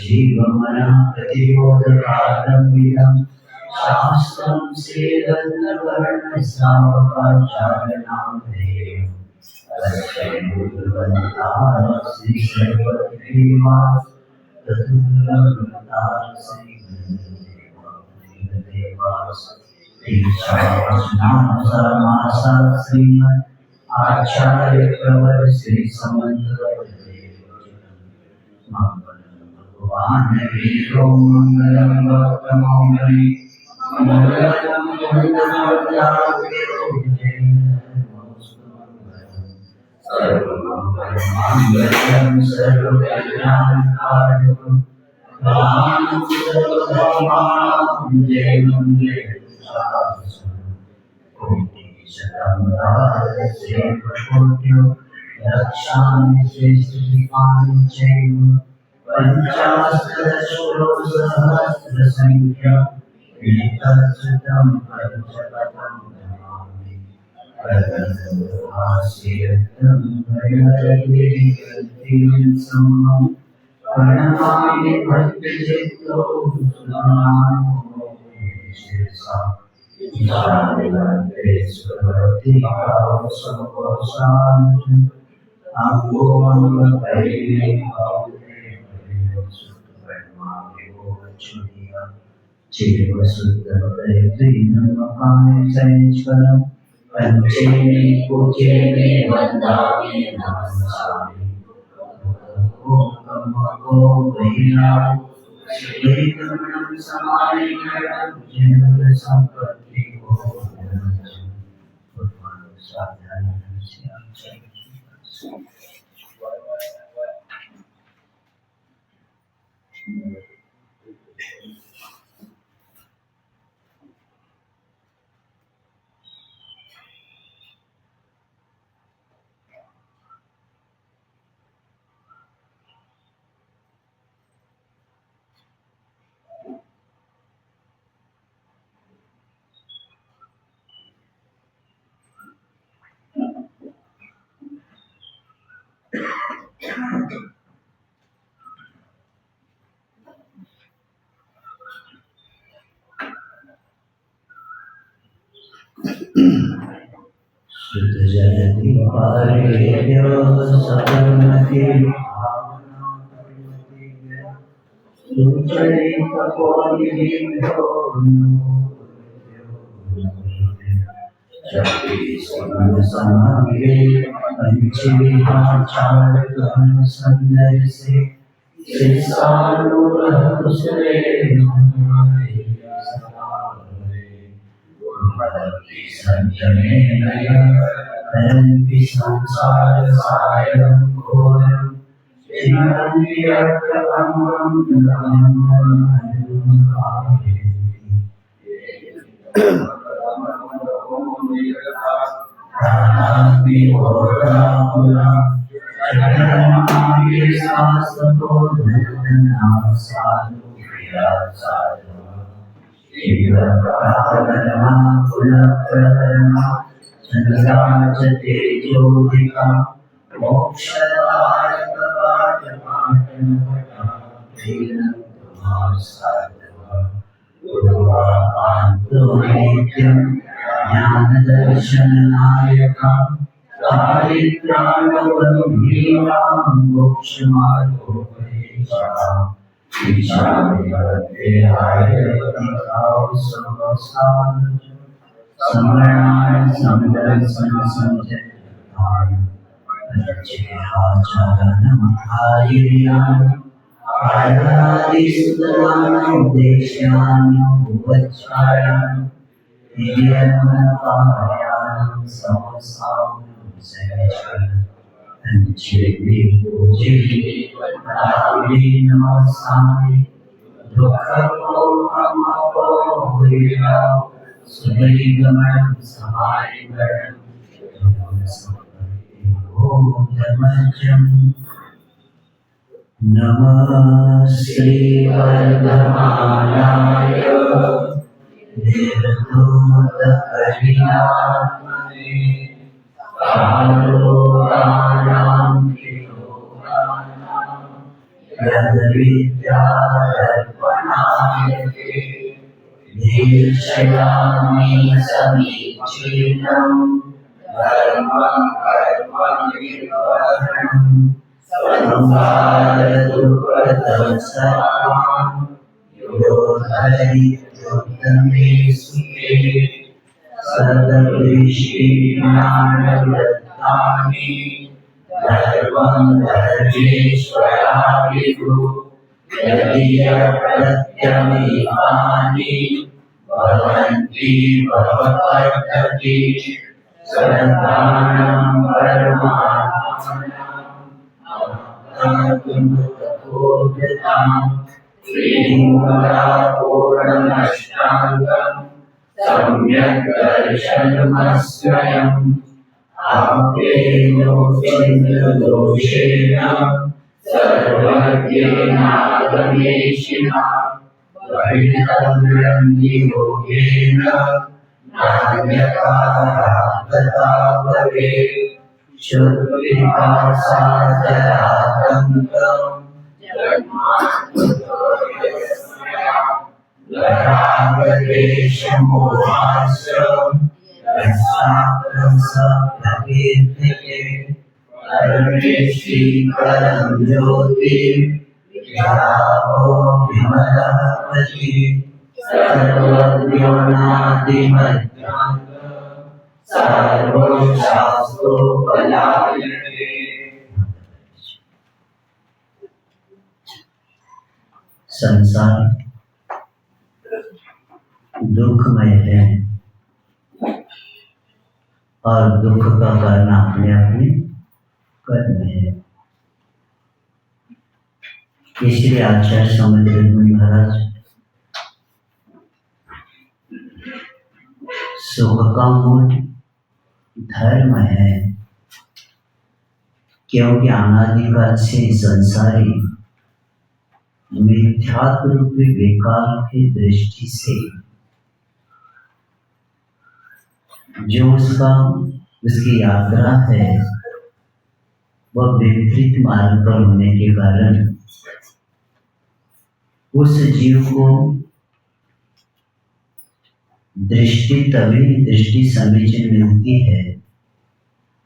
जीवमनं प्रतिबोधकादम्बिदं शास्त्रं सेदन्नवर्णसावकाचार्यणां देवं तस्मै सर्वदेवाः तदुर्लभतारसि देवास ईशावास्नामसमासा श्रीमद् आचार्य प्रवर श्री समन्त भगवान वीरो मंगलम भक्तमौमि मंगलम सर्वमंगलम सर्वकल्याणकारिणं रामं सर्वधर्माणां जयं रक्षामि श्रीकानि चैव पंचाशतशोसहस्रसंख्या एतत्सुतं पंचपदं नमामि परमहास्यं भयहरिं समं प्रणमामि भक्तचित्तो सुनामो शिरसा ईशानवन्देश्वरति भावसंकोशान् अङ्गोमङ्गलैः चिरवसुद्धवैत्रीनमकायचैश्वरं पञ्चेमि पूजेमि वन्दामि नमस्यामि ओमको वैराग्यं श्रीगमनं समालिकरणं जीवसम्पत्ति शुद्धजलति पारेभ्यो सकलमति सुचरितपोनिभ्यो शक्तिसमन्वे पंचविहाचारगणसंदर्शे शिरसानुरहकुशले संजमेन हरन्ति संसारसायं घोरं चिरन्ति अर्थभङ्गं चन्द्राचते ज्योतिका मोक्षदायकपाठमाटनपटान्तो नित्यं ज्ञानदर्शननायका चारित्राणवरुणीनां मोक्षमार्गोपदेशः समरणाय समदर्शन संचयाय पंचेहाचरणमहायिर्याय आरादिसुतनामोदेश्याय उपचाराय दिव्यमनपायाय समसां पंचेभि पूजेभि पदावली नमस्कामि दुःखमोहमपो विराम सुदैवमनं समारिवरं धर्मजं नमः श्रीवर्धमानाय निर्धूतकरिणात्मने कालोकानां यद्विद्यादर्पणायते दीक्षयामि समीचीनं धर्मं कर्म निर्वहणं संसारदुःखदं सर्वं यो धरित्युत्तमे सुखे सर्वऋषिज्ञानवृत्तानि धर्मं धर्मेश्वराविदु यदीयप्रत्यमीमानि भवन्ति भवपद्धति सर्वदानं परमात्मनां श्रीमूलापूर्णमष्टाङ्गं सम्यक् दर्शनमस्वयम् आप्येनो चिन्मयदोषेण सर्वज्ञानागमेशिना वैतम्यं योगेन नान्यथा भवेत् शुद्धिपासाजरातन्त्रं लरागदेशमोहाश्रम् प्रकीर्तिके परमेश्वरं ज्योतिं विराहो विमलपति सर्वज्ञानादिमध्यान्त सर्वशास्त्रोपलायते। संसार दुखमय है और दुख का कारण अपने अपने कर्म है। इसलिए आचार्य समुद्र महाराज सुख का मूल धर्म है, क्योंकि अनादिकाल से संसारी मिथ्यात्व रूपी विकार की दृष्टि से जो उसकी यात्रा है वह विपरीत मार्ग पर होने के कारण उस जीव को दृष्टि समीचीन मिलती है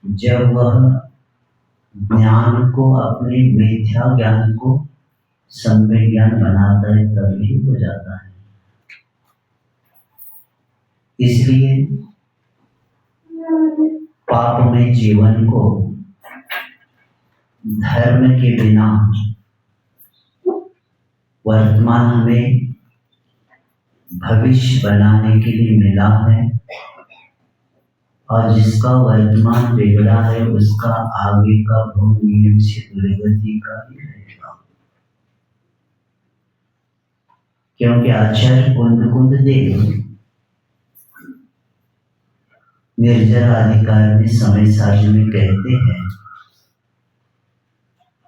जब वह ज्ञान को अपने मिथ्या ज्ञान को सम्यक ज्ञान बनाता है, तभी हो जाता है। इसलिए पापमय जीवन को धर्म के बिना वर्तमान में भविष्य बनाने के लिए मिला है, और जिसका वर्तमान बिगड़ा है उसका आगे का भोग नियम से दुर्गति का भी रहेगा। क्योंकि आचार्य कुंद कुंद देव निर्जर अधिकार में समय सारणी में कहते हैं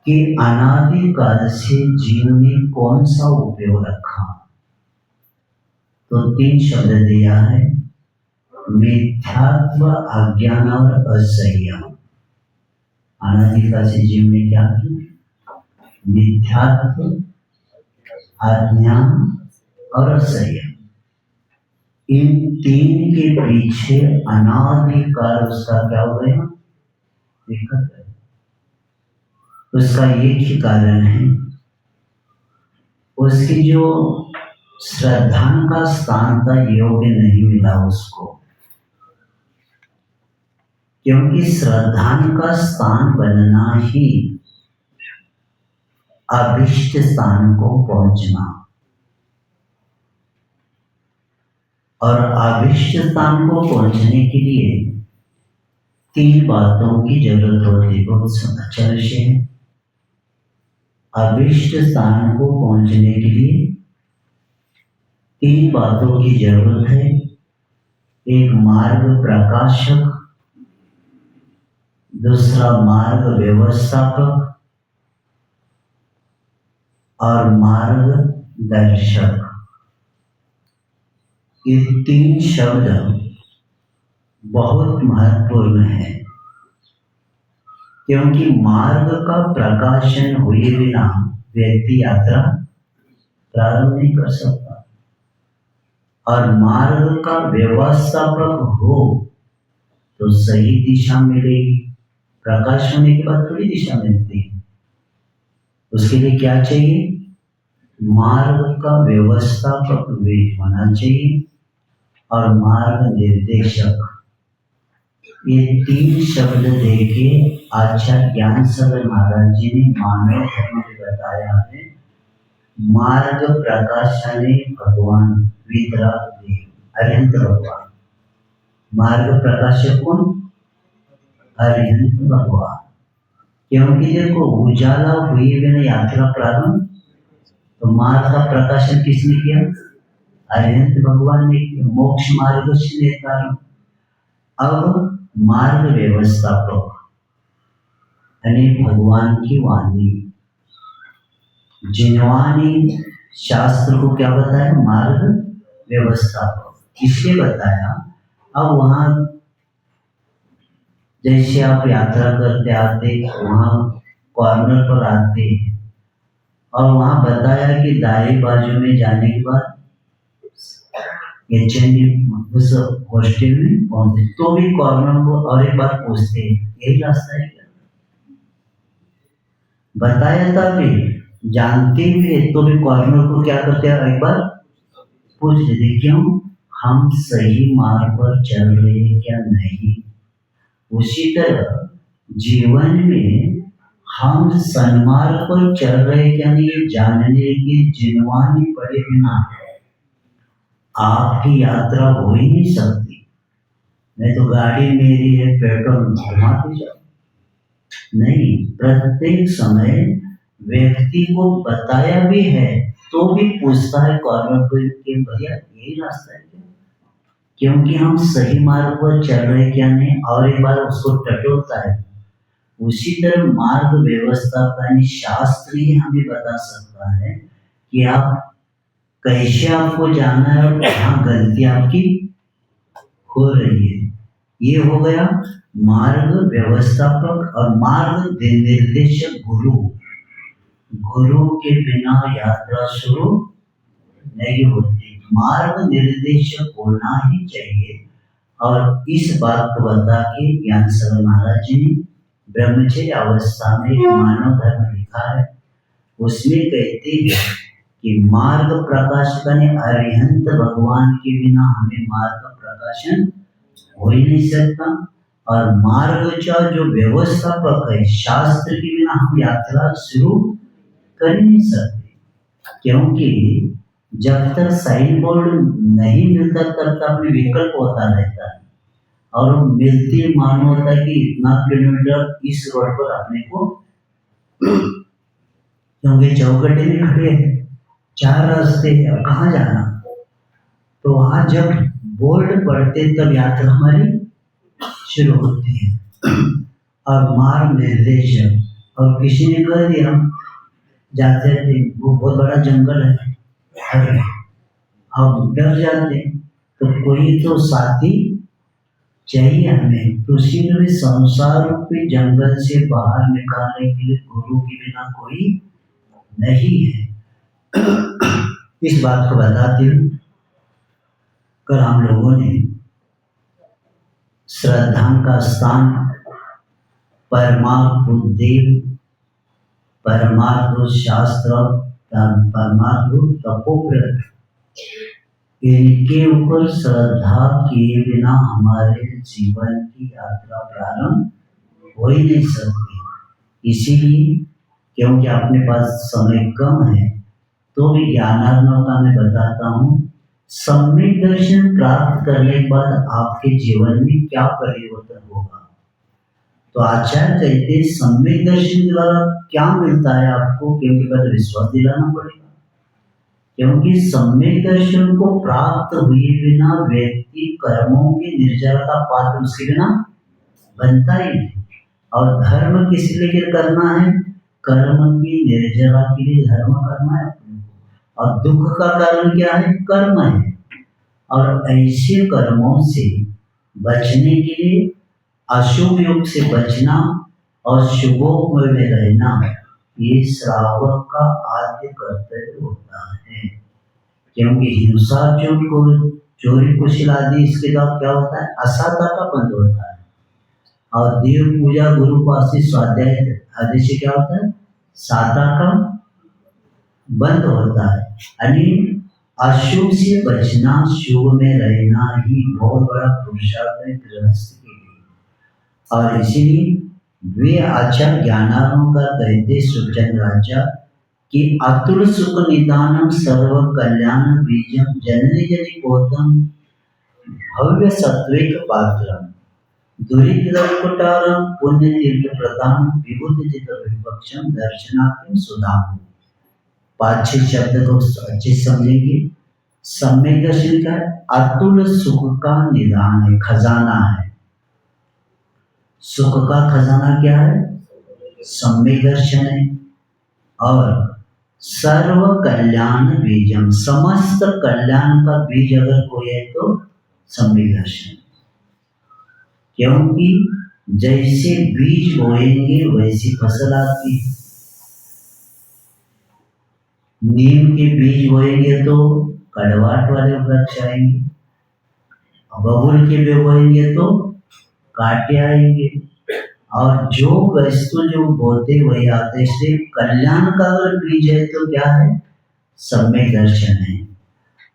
कि अनादिकाल से जीव ने कौन सा उपयोग रखा, तो 3 शब्द दिया है, मिथ्यात्व, अज्ञान और असंयम। अनादिकाल से जीव ने क्या किया? मिथ्यात्व, अज्ञान और असंयम। इन 3 के पीछे अनादिकाल उसका क्या हो गया? दिक्कत है। उसका एक ही कारण है, उसकी जो श्रद्धा का स्थान था योग्य नहीं मिला उसको, क्योंकि श्रद्धा का स्थान बनना ही अभिष्ट स्थान को पहुंचना, और अभिष्ट स्थान को पहुंचने के लिए 3 बातों की जरूरत होती है। बहुत अच्छा विषय है। अभिष्ट स्थान को पहुंचने के लिए 3 बातों की जरूरत है। एक मार्ग प्रकाशक, दूसरा मार्ग व्यवस्थापक और मार्गदर्शक। ये 3 शब्द बहुत महत्वपूर्ण है, क्योंकि मार्ग का प्रकाशन हुए बिना व्यक्ति यात्रा प्रारंभ नहीं कर सकता। और मार्ग का व्यवस्थापक हो तो सही दिशा मिलेगी। प्रकाश होने के बाद थोड़ी दिशा मिलती है। उसके लिए क्या चाहिए? मार्ग का व्यवस्थापक होना चाहिए और मार्ग निर्देशक। ये 3 शब्द देके आचार्य ज्ञान सागर महाराज जी ने मानव धर्म में बताया है। मार्ग प्रकाशाने भगवान विद्रादेव अरिहंत भगवान। मार्ग प्रकाशक कौन? अरिहंत भगवान। क्योंकि देखो उजाला हुए बिना यात्रा प्रारंभ, तो मार्ग का प्रकाशन किसने किया? अरिहंत भगवान ने किया। मोक्ष मार्ग से नेतारम। अब मार्ग व्यवस्थापक यानी भगवान की वाणी, जिनवानी शास्त्र को क्या बताया? मार्ग व्यवस्थापक। इसलिए बताया। अब वहां जैसे आप यात्रा करते आते वहां कॉर्नर पर आते और वहां बताया कि दाएं बाजू में जाने के बाद उस हॉस्टल में पहुंचे तो भी कॉर्नर को और एक बार पूछते यही रास्ता है क्या? बताया था भी जानते हुए तो भी कॉर्नर को क्या करते हैं? एक बार पूछ लेते क्यों? हम सही मार्ग पर चल रहे हैं क्या नहीं। उसी तरह जीवन में हम सन्मार्ग पर चल रहे क्या नहीं, ये जानने की जिनवानी पड़े बिना आपकी यात्रा हो ही नहीं सकती। नहीं तो गाड़ी मेरी है, पेट्रोल घुमाते जाओ। नहीं, प्रत्येक समय व्यक्ति को बताया भी है तो भी पूछता है कॉर्नर पर कि भैया यही रास्ता है क्या? क्योंकि हम सही मार्ग पर चल रहे क्या नहीं, और एक बार उसको टटोलता है। उसी तरह मार्ग व्यवस्था शास्त्रीय हमें बता सकता है कि आप कैसे आपको जाना है और कहाँ गलती आपकी हो रही है। ये हो गया मार्ग व्यवस्थापक और मार्ग निर्देशक गुरु। गुरु के बिना यात्रा शुरू नहीं होती। मार्ग निर्देशक होना ही चाहिए। और इस बात को बता के ज्ञान सागर महाराज जी ने ब्रह्मचर्य अवस्था में मानव धर्म लिखा है। उसमें कहते हैं कि मार्ग प्रकाशक ने अरिहंत भगवान के बिना हमें मार्ग का प्रकाशन हो ही नहीं सकता। और मार्ग का जो व्यवस्थापक है शास्त्र के बिना हम यात्रा शुरू कर नहीं सकते। क्योंकि जब तक साइन बोर्ड नहीं मिलता तब तक अपने विकल्प होता रहता है। और मिलती मालूम होता है कि इतना किलोमीटर इस रोड पर अपने को, क्योंकि चौकटे में खड़े हैं, 4 रास्ते हैं, कहाँ जाना। तो वहां जब बोर्ड पढ़ते तब यात्रा हमारी शुरू होती है। और मार्ग निर्देशक और किसी ने कह दिया जाते थे वो बहुत बड़ा जंगल है, हम डर जाते तो कोई तो साथी चाहिए हमें। तो इसीलिए संसार रूपी जंगल से बाहर निकालने के लिए गुरु के बिना कोई नहीं है। इस बात को बताते हुए कल हम लोगों ने श्रद्धा का स्थान परमात्म देव, परमात्म शास्त्र, परमात्म तपोव्रत, इनके ऊपर श्रद्धा किए बिना हमारे जीवन की यात्रा प्रारंभ हो ही नहीं सकती। इसीलिए क्योंकि अपने पास समय कम है तो भी ज्ञानात्मक मैं बताता हूँ। सम्यक दर्शन प्राप्त करने के बाद आपके जीवन में क्या परिवर्तन होगा। तो आचार्य कहते हैं सम्यक दर्शन द्वारा क्या मिलता है आपको, क्योंकि पहले विश्वास दिलाना पड़ेगा। क्योंकि सम्यक दर्शन को प्राप्त हुए बिना व्यक्ति कर्मों के निर्जरा का पात्र उसके बिना बनता ही नहीं। और धर्म किस लिए करना है? कर्म की निर्जरा के लिए धर्म करना है। और दुख का कारण क्या है? कर्म है। और ऐसे कर्मों से बचने के लिए अशुभ योग से बचना और शुभों में रहना ये श्रावक का आद्य कर्तव्य होता है, क्योंकि हिंसा चोरी को आदि इसके बाद क्या होता है, असाता का बंद होता है। और देव पूजा गुरु पासी स्वाध्याय आदि से क्या होता है, साता का बंद होता है। यानी अशुभ से बचना, शुभ में रहना ही बहुत बड़ा पुरुषार्थ है गृहस्थ के लिए। और इसीलिए वे आचार्य ज्ञानारों का कहते सुचन राजा कि अतुल सुख निदानम सर्व कल्याण बीजम जननी जनि पोतम भव्य सत्विक पात्रम दुरितकुटारम पुण्य तीर्थ प्रदान विभूति चित विपक्षम दर्शनार्थम सुधाम। 5-6 शब्द को अच्छे समझेंगे। सम्यक दर्शन का अतुल सुख का निदान है, खजाना है। सुख का खजाना क्या है, सम्यक दर्शन है। और सर्व कल्याण बीजम, समस्त कल्याण का बीज अगर कोई है तो सम्यक दर्शन। क्योंकि जैसे बीज बोएंगे वैसी फसल आती है। नीम के बीज बोएंगे तो कड़वाहट वाले वृक्ष आएंगे, बबूल के भी बोएंगे तो कांटे आएंगे। और जो वस्तु जो बोते वही आते, इसलिए कल्याण का अगर बीज है तो क्या है, सम्यक दर्शन है।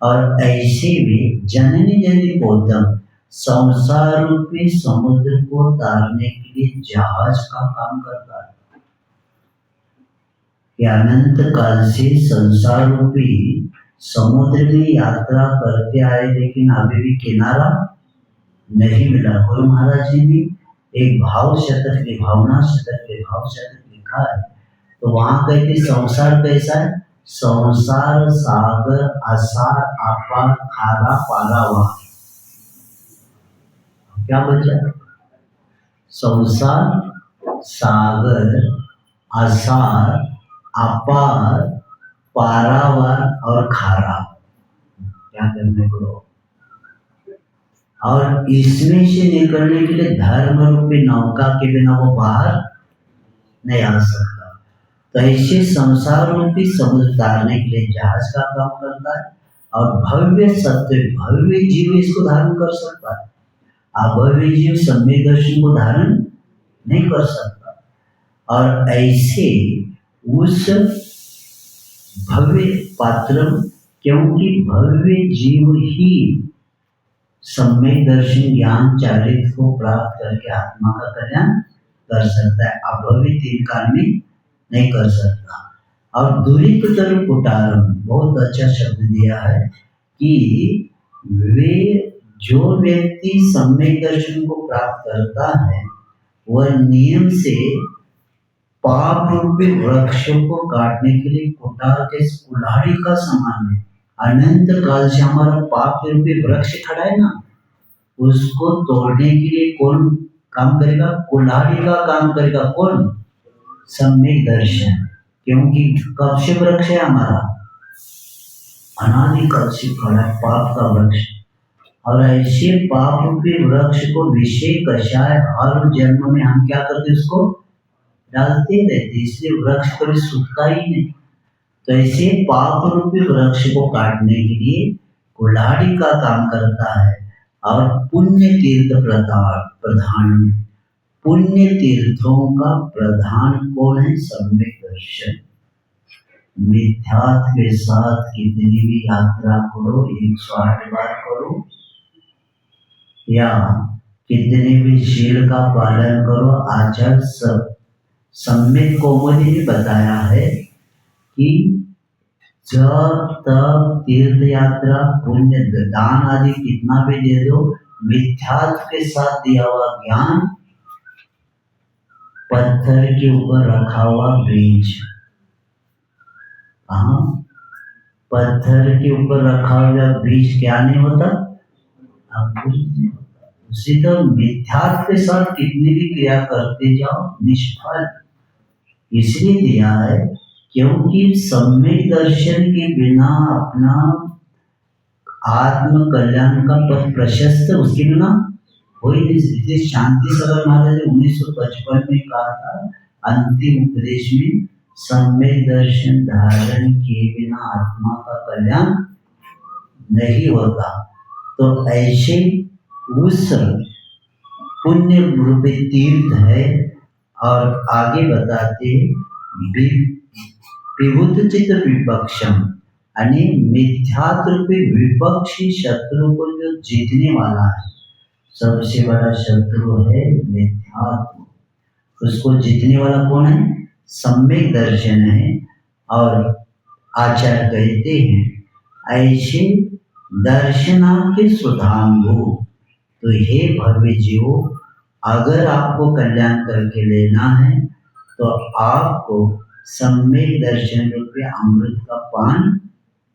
और ऐसे भी जननी जनि पोतम, संसार रूपी समुद्र को तारने के लिए जहाज का काम करता है। कि अनंत काल से संसार रूपी समुद्र में यात्रा करते आए, लेकिन अभी भी किनारा नहीं मिला। गुरु महाराज जी ने एक भाव शतक की भावना शतक के भाव शतक लिखा है, तो वहां कहते संसार कैसा है, संसार सागर असार अपार खारा पारावार। क्या बचा, संसार सागर असार अपार पारावार और खारा। क्या करने को, और इसमें से निकलने के लिए धर्म रूपी नौका के बिना वो बाहर नहीं आ सकता। तो ऐसे संसार रूपी समुद्र तारने के लिए जहाज का काम करता है। और भव्य सत्य, भव्य जीव इसको धारण कर सकता है, अभव्य जीव सम्यक दर्शन को धारण नहीं कर सकता। और ऐसे उस भव्य पात्र, क्योंकि भव्य जीव ही सम्यक दर्शन ज्ञान चारित्र को प्राप्त करके आत्मा का कल्याण कर सकता है, अभव्य तीन काल में नहीं कर सकता। और दुरिततर कुटारम, बहुत अच्छा शब्द दिया है कि वे जो व्यक्ति सम्यक दर्शन को प्राप्त करता है वह नियम से पाप रूपी वृक्षों को काटने के लिए कुटार के कुल्हाड़ी का समान है। अनंत काल से हमारा पाप रूपी वृक्ष खड़ा है ना, उसको तोड़ने के लिए कौन काम करेगा, कुल्हाड़ी का काम करेगा। कौन, सम्यक दर्शन। क्योंकि कब से वृक्ष है हमारा, अनादिकाल से खड़ा है पाप का वृक्ष। और ऐसे पाप रूपी वृक्ष को विषय कषाय हर जन्म में हम क्या करते, उसको डालते रहते, इसलिए वृक्ष कभी सूखता ही नहीं। तो ऐसे पाप रूपी वृक्ष को काटने के लिए कुल्हाड़ी का काम करता है। और पुण्य तीर्थ प्रधान, पुण्य तीर्थों का प्रधान कौन है, सम्यक दर्शन। मिथ्यात्व के साथ कितनी भी यात्रा करो, 108 बार करो, या कितने भी शील का पालन करो, आचार्य सब सम्यक कौमुदी ने बताया है कि जब तक तीर्थ यात्रा पुण्य दान आदि कितना भी दे दो, मिथ्यात्व के साथ दिया हुआ ज्ञान पत्थर के ऊपर रखा हुआ बीज, पत्थर के ऊपर रखा हुआ बीज क्या नहीं होता, उसी तरह मिथ्यात्व के साथ कितनी भी क्रिया करते जाओ निष्फल। इसलिए दिया है क्योंकि सम्यक दर्शन के बिना अपना आत्म कल्याण का पथ प्रशस्त उसके बिना हो ही नहीं सकती। शांति सगर महाराज ने 1955 में कहा था अंतिम उपदेश में सम्यक दर्शन धारण किए बिना आत्मा का कल्याण नहीं होता। तो ऐसे उस पुण्य रूपी तीर्थ है। और आगे बताते विभूत चित्र विपक्षम यानी मिथ्यात्रूपी विपक्षी शत्रु को जो जीतने वाला है, सबसे बड़ा शत्रु है मिथ्यात्व। उसको जीतने वाला कौन है? सम्यक दर्शन है। और आचार्य कहते हैं ऐसे दर्शनार्थ सुधांगो। तो हे भव्य जीवो, अगर आपको कल्याण करके लेना है तो आपको सम्यक दर्शन रूपी अमृत का पान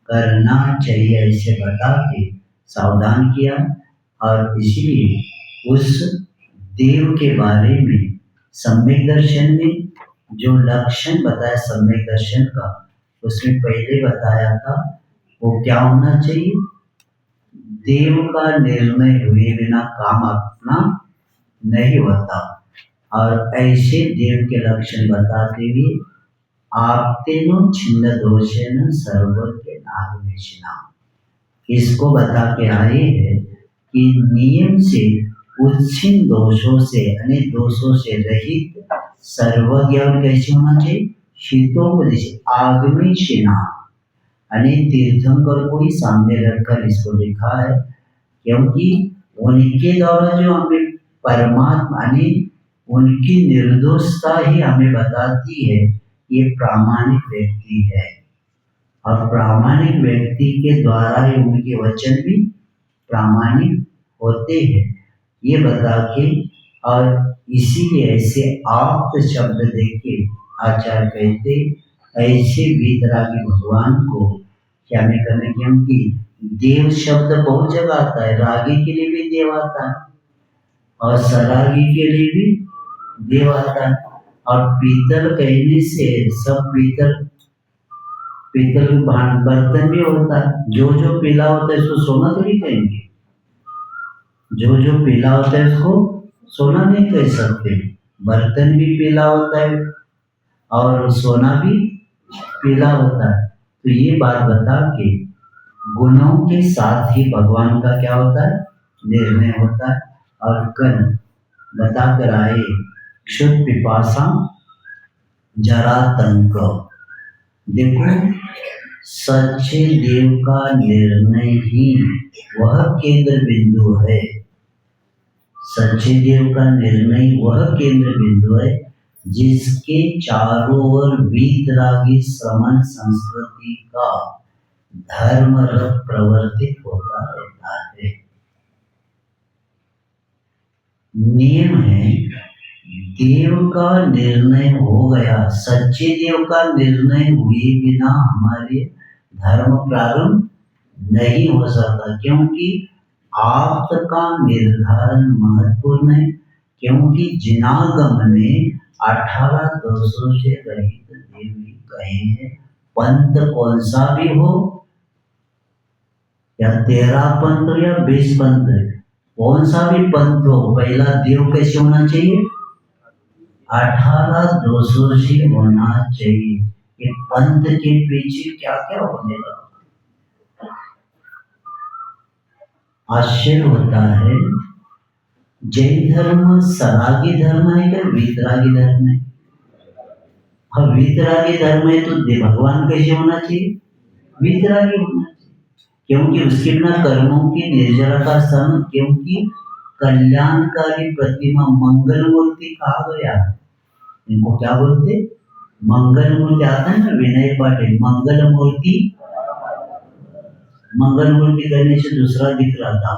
करना चाहिए, ऐसे बता के सावधान किया। और इसलिए उस देव के बारे में सम्यक दर्शन में जो लक्षण बताया सम्यक दर्शन का, उसमें पहले बताया था वो क्या होना चाहिए? देव का निर्णय हुए बिना काम अपना नहीं होता। और ऐसे देव के लक्षण बताते हुए आपतेनो छिन्न दोषेन सर्वज्ञ नागवेशिना, इसको बता के आए हैं कि नियम से उच्छिन्न दोषों से अनेक दोषों से रहित सर्वज्ञ और कैसे होना चाहिए? हितोपदेश आगमेशिना अनेक तीर्थंकर को ही सामने रखकर इसको लिखा है, क्योंकि उनके द्वारा जो हमें परमात्मा ने उनकी निर्दोषता ही हमें बताती है ये प्रामाणिक व्यक्ति है। और प्रामाणिक व्यक्ति के द्वारा ही उनके वचन भी प्रामाणिक होते हैं, ये बता के। और इसीलिए ऐसे आप्त शब्द देके आचार्य कहते ऐसे वीतरागी भगवान को क्या में करने, क्योंकि देव शब्द बहुत जगह आता है। रागी के लिए भी देव आता है और सरागी के लिए भी देव आता है। और पीतल कहने से सब पीतल बर्तन भी होता है। जो पीला होता है उसको सोना थोड़ी कहेंगे, जो पीला होता है उसको सोना नहीं कह सकते। बर्तन भी पीला होता है और सोना भी पीला होता है। तो ये बात बता के गुणों के साथ ही भगवान का क्या होता है? निर्णय होता है। और कल बता कर आए क्षुद पिपासा जरातंक। देखो सच्चे देव का निर्णय ही वह केंद्र बिंदु है। सच्चे देव का निर्णय वह केंद्र बिंदु है जिसके चारों ओर वीतरागी श्रमण संस्कृति का धर्म रथ प्रवर्तित होता रहता है। नियम है देव का निर्णय हो गया, सच्चे देव का निर्णय हुए बिना हमारे धर्म प्रारंभ नहीं हो सकता। क्योंकि आप्त का निर्धारण महत्वपूर्ण है, क्योंकि जिनागम में 18 दोषों से रहित देवी कहे हैं। पंथ कौन सा भी हो, या 13 पंथ हो या 20 पंथ, कौन सा भी पंथ हो, पहला देव कैसे होना चाहिए? 18 दोषों से होना चाहिए। ये पंथ के पीछे क्या क्या होने लगा। आश्चर्य होता है, जैन धर्म सरागी धर्म है क्या वीतरागी धर्म है? और वीतरागी धर्म है तो भगवान कैसे होना चाहिए? वीतरागी होना चाहिए, क्योंकि उसके बिना कर्मों की निर्जरा का स्थान, क्योंकि कल्याणकारी प्रतिमा मंगल मूर्ति कहा गया है। इनको क्या बोलते? मंगल मूर्ति। आता है ना विनय पाटिल, मंगल मूर्ति। मंगल मूर्ति करने से दूसरा दिख रहा था,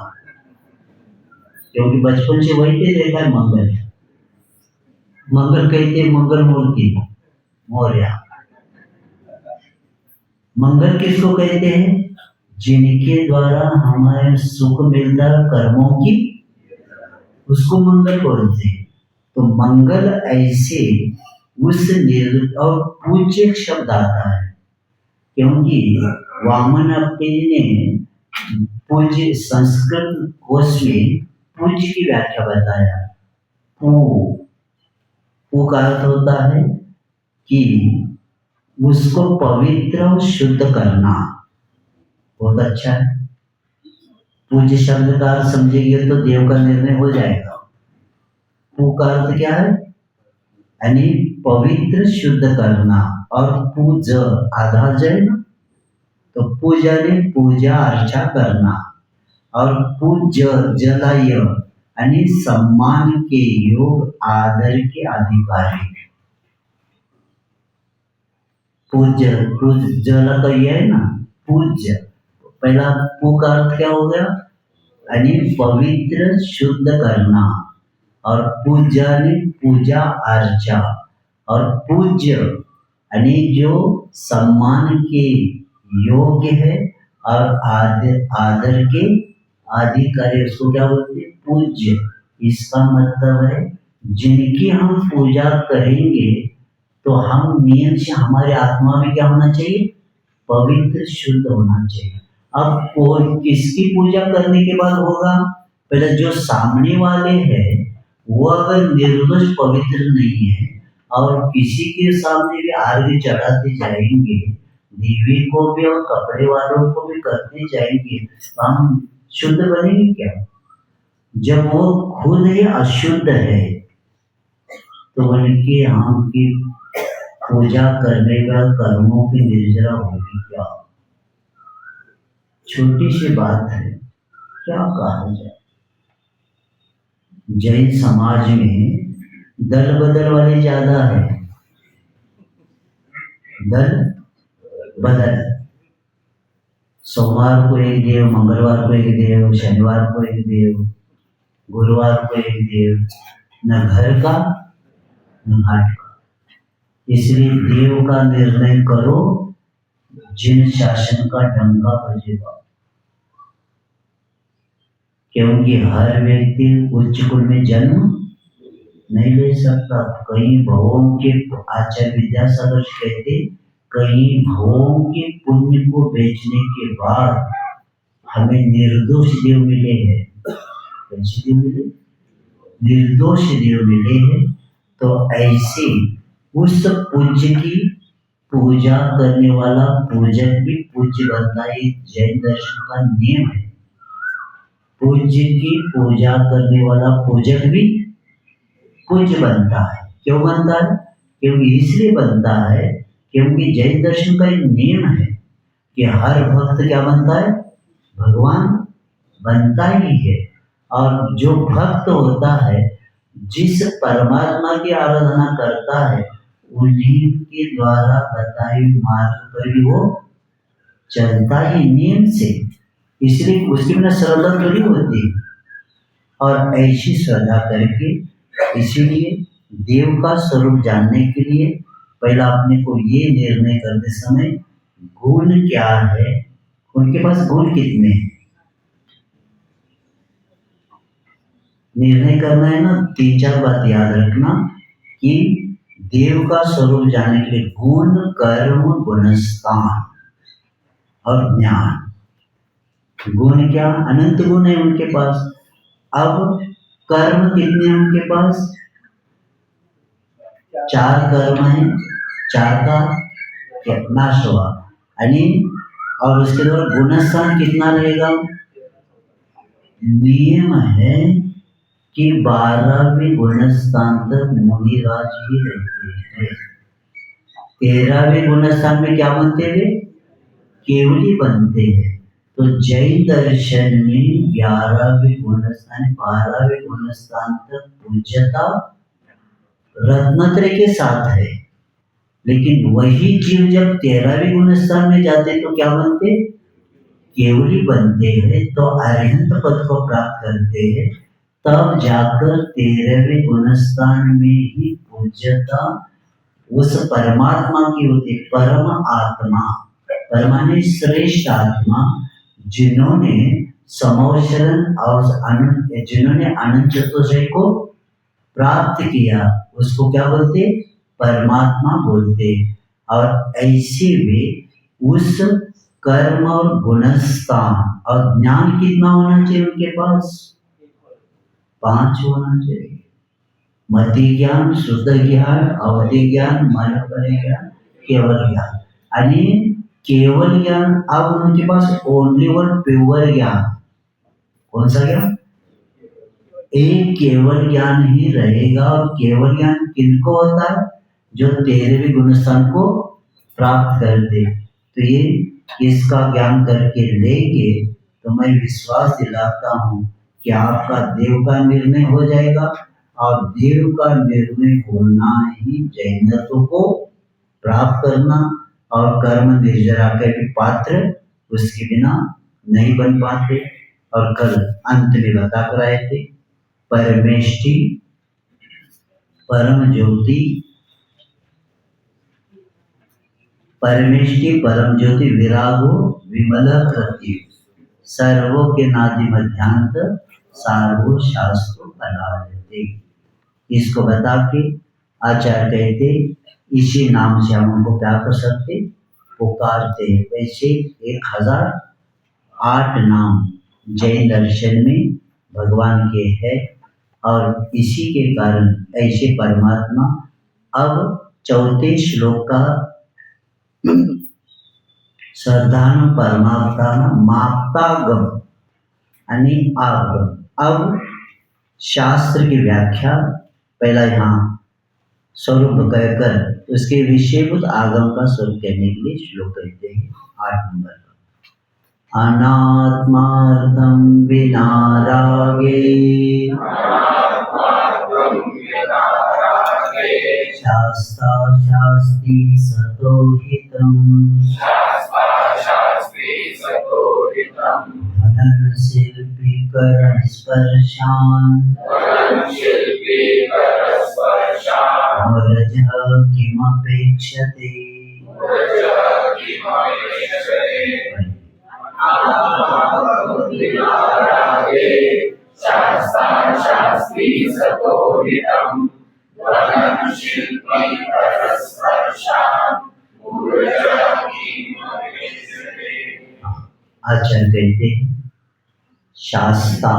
क्योंकि बचपन से वही पे देखा है मंगल। मंगल कहते मंगल मूर्ति मौर्या। मंगल किसको कहते हैं? जिनके द्वारा हमें सुख मिलता है कर्मों की, उसको मंगल बोलते हैं। तो मंगल ऐसे उस और पूज्य शब्द आता है, क्योंकि वामन अपने ने पूज्य संस्कृत कोश में पूज्य की व्याख्या बताया। पू का अर्थ होता है कि उसको पवित्र और शुद्ध करना बहुत अच्छा है। पूज्य शब्द का अर्थ समझेंगे तो देव का निर्णय हो जाएगा। पू का अर्थ क्या है? यानी पवित्र शुद्ध करना। और पूज आधा जय ना, तो पूजा ने पूजा अर्चा करना। और पूज्य जलय यानी सम्मान के योग, आदर के अधिकारी। पूज्य पूज्य जल का ये है ना, पूज्य। पहला पू का अर्थ क्या हो गया? यानी पवित्र शुद्ध करना। और पूजा ने पूजा अर्चा। और पूज्य यानी जो सम्मान के योग्य है और आदर के अधिकारी, उसको क्या बोलते हैं? पूज्य। इसका मतलब है जिनकी हम पूजा करेंगे तो हम नियम से, हमारे आत्मा में क्या होना चाहिए? पवित्र शुद्ध होना चाहिए। अब कोई किसकी पूजा करने के बाद होगा? पहले जो सामने वाले हैं वो अगर निर्दोष पवित्र नहीं है और किसी के सामने भी आरती चढ़ाते जाएंगे, देवी को भी और कपड़े वालों को भी करते जाएंगे, तो हम शुद्ध बनेंगे क्या? जब वो खुद ही अशुद्ध है तो बल्कि हम की पूजा करने का कर्मों की निर्जरा होगी क्या? छोटी सी बात है, क्या कहा जाए। जैन समाज में दल बदल वाले ज्यादा है। दल बदल, सोमवार को एक देव, मंगलवार को एक देव, शनिवार को एक देव, गुरुवार को एक देव, न घर का न घाट का। इसलिए देव का निर्णय करो, जिन शासन का डंका बजेगा। क्योंकि हर व्यक्ति उच्च कुल में जन्म नहीं ले सकता। कई भवों के, आचार्य विद्यासागर कहते, कई भवों के पुण्य को बेचने के बाद हमें निर्दोष देव मिले हैं। कैसे देव मिले? निर्दोष देव मिले हैं। तो ऐसे उस पूज्य की पूजा करने वाला पूजक भी पूज्य बनता है। जैन दर्शन का नियम है। पूज्य की पूजा करने वाला पूजक भी पूज्य बनता है। क्यों बनता है? क्योंकि इसलिए बनता है क्योंकि जैन दर्शन का एक नियम है कि हर भक्त क्या बनता है? भगवान बनता ही है। और जो भक्त होता है, जिस परमात्मा की आराधना करता है, उन्हीं के द्वारा बताए मार्ग पर ही वो चलता ही नियम से। इसलिए उसके बिना श्रद्धा थोड़ी होती है। और ऐसी श्रद्धा करके, इसीलिए देव का स्वरूप जानने के लिए पहला अपने को ये निर्णय करते समय गुण क्या है, उनके पास गुण कितने हैं, निर्णय करना है ना। 3-4 बात याद रखना कि देव का स्वरूप जानने के लिए गुण, कर्म, गुणस्थान और ज्ञान। गुण क्या? अनंत गुण है उनके पास। अब कर्म कितने हैं उनके पास? 4 कर्म है। 4 का नाश हुआ यानी, और उसके द्वारा गुणस्थान कितना रहेगा? नियम है कि 12वें गुणस्थान तक मुनिराज ही रहते हैं। 13वें गुणस्थान में क्या बनते हैं? केवली बनते हैं। तो जैन दर्शन में 11वें गुणस्थान, 12वें गुणस्थान तक पूज्यता रत्नत्रय के साथ है। लेकिन वही जीव जब 13वें गुणस्थान में जाते तो क्या बनते? केवली बनते हैं। तो अरिहंत पद को प्राप्त करते हैं। तब जाकर 13वें गुणस्थान में ही पूज्यता उस परमात्मा की होती। परम आत्मा, परमाने श्रेष्ठ आत्मा, जिन्होंने समोशरण और जिन्होंने अनंत चतुर्दशी को प्राप्त किया, उसको क्या बोलते? परमात्मा बोलते। और ऐसे वे उस कर्म और गुणस्थान और ज्ञान कितना होना चाहिए उनके पास? 5 होना चाहिए। मति ज्ञान, शुद्ध ज्ञान, अवधि ज्ञान, मन पर ज्ञान, केवल ज्ञान। आणि केवल ज्ञान, अब उनके पास ओनली वन प्योर ज्ञान। कौन सा ज्ञान? एक केवल ज्ञान ही रहेगा। और केवल ज्ञान किनको होता है? जो 13वें गुणस्थान को प्राप्त कर दे। तो ये इसका ज्ञान करके लेंगे तो मैं विश्वास दिलाता हूँ कि आपका देव का निर्णय हो जाएगा। और देव का निर्णय होना ही जैनत्व को प्राप्त करना और कर्म निर्जरा के भी पात्र उसके बिना नहीं बन पाते। और कल अंत में बता कर आए थे, परमेष्टि परम ज्योति, परमेष्टि परम ज्योति विरागो विमल प्रति सर्वो के नादि मध्यांत सार्वो शास्त्रो फलाते। इसको बता के आचार्य कहते इसी नाम से हम उनको क्या कर सकते? पुकारते हैं। वैसे 1008 नाम जैन दर्शन में भगवान के हैं। और इसी के कारण ऐसे परमात्मा अब 4थे श्लोक का श्रद्धान परमात्मा माप्तागम आणि आगम। अब शास्त्र की व्याख्या पहला यहाँ स्वरूप कहकर उसके विषयभूत आगम का स्वरूप कहने के लिए श्लोक कहते हैं 8 नंबर का। अनात्मार्थम विना रागे शास्ता शास्ति सतो हितम धनन शिल्पी करण स्पर्शान रजः किमपेक्षते। आचार्य कहते शास्ता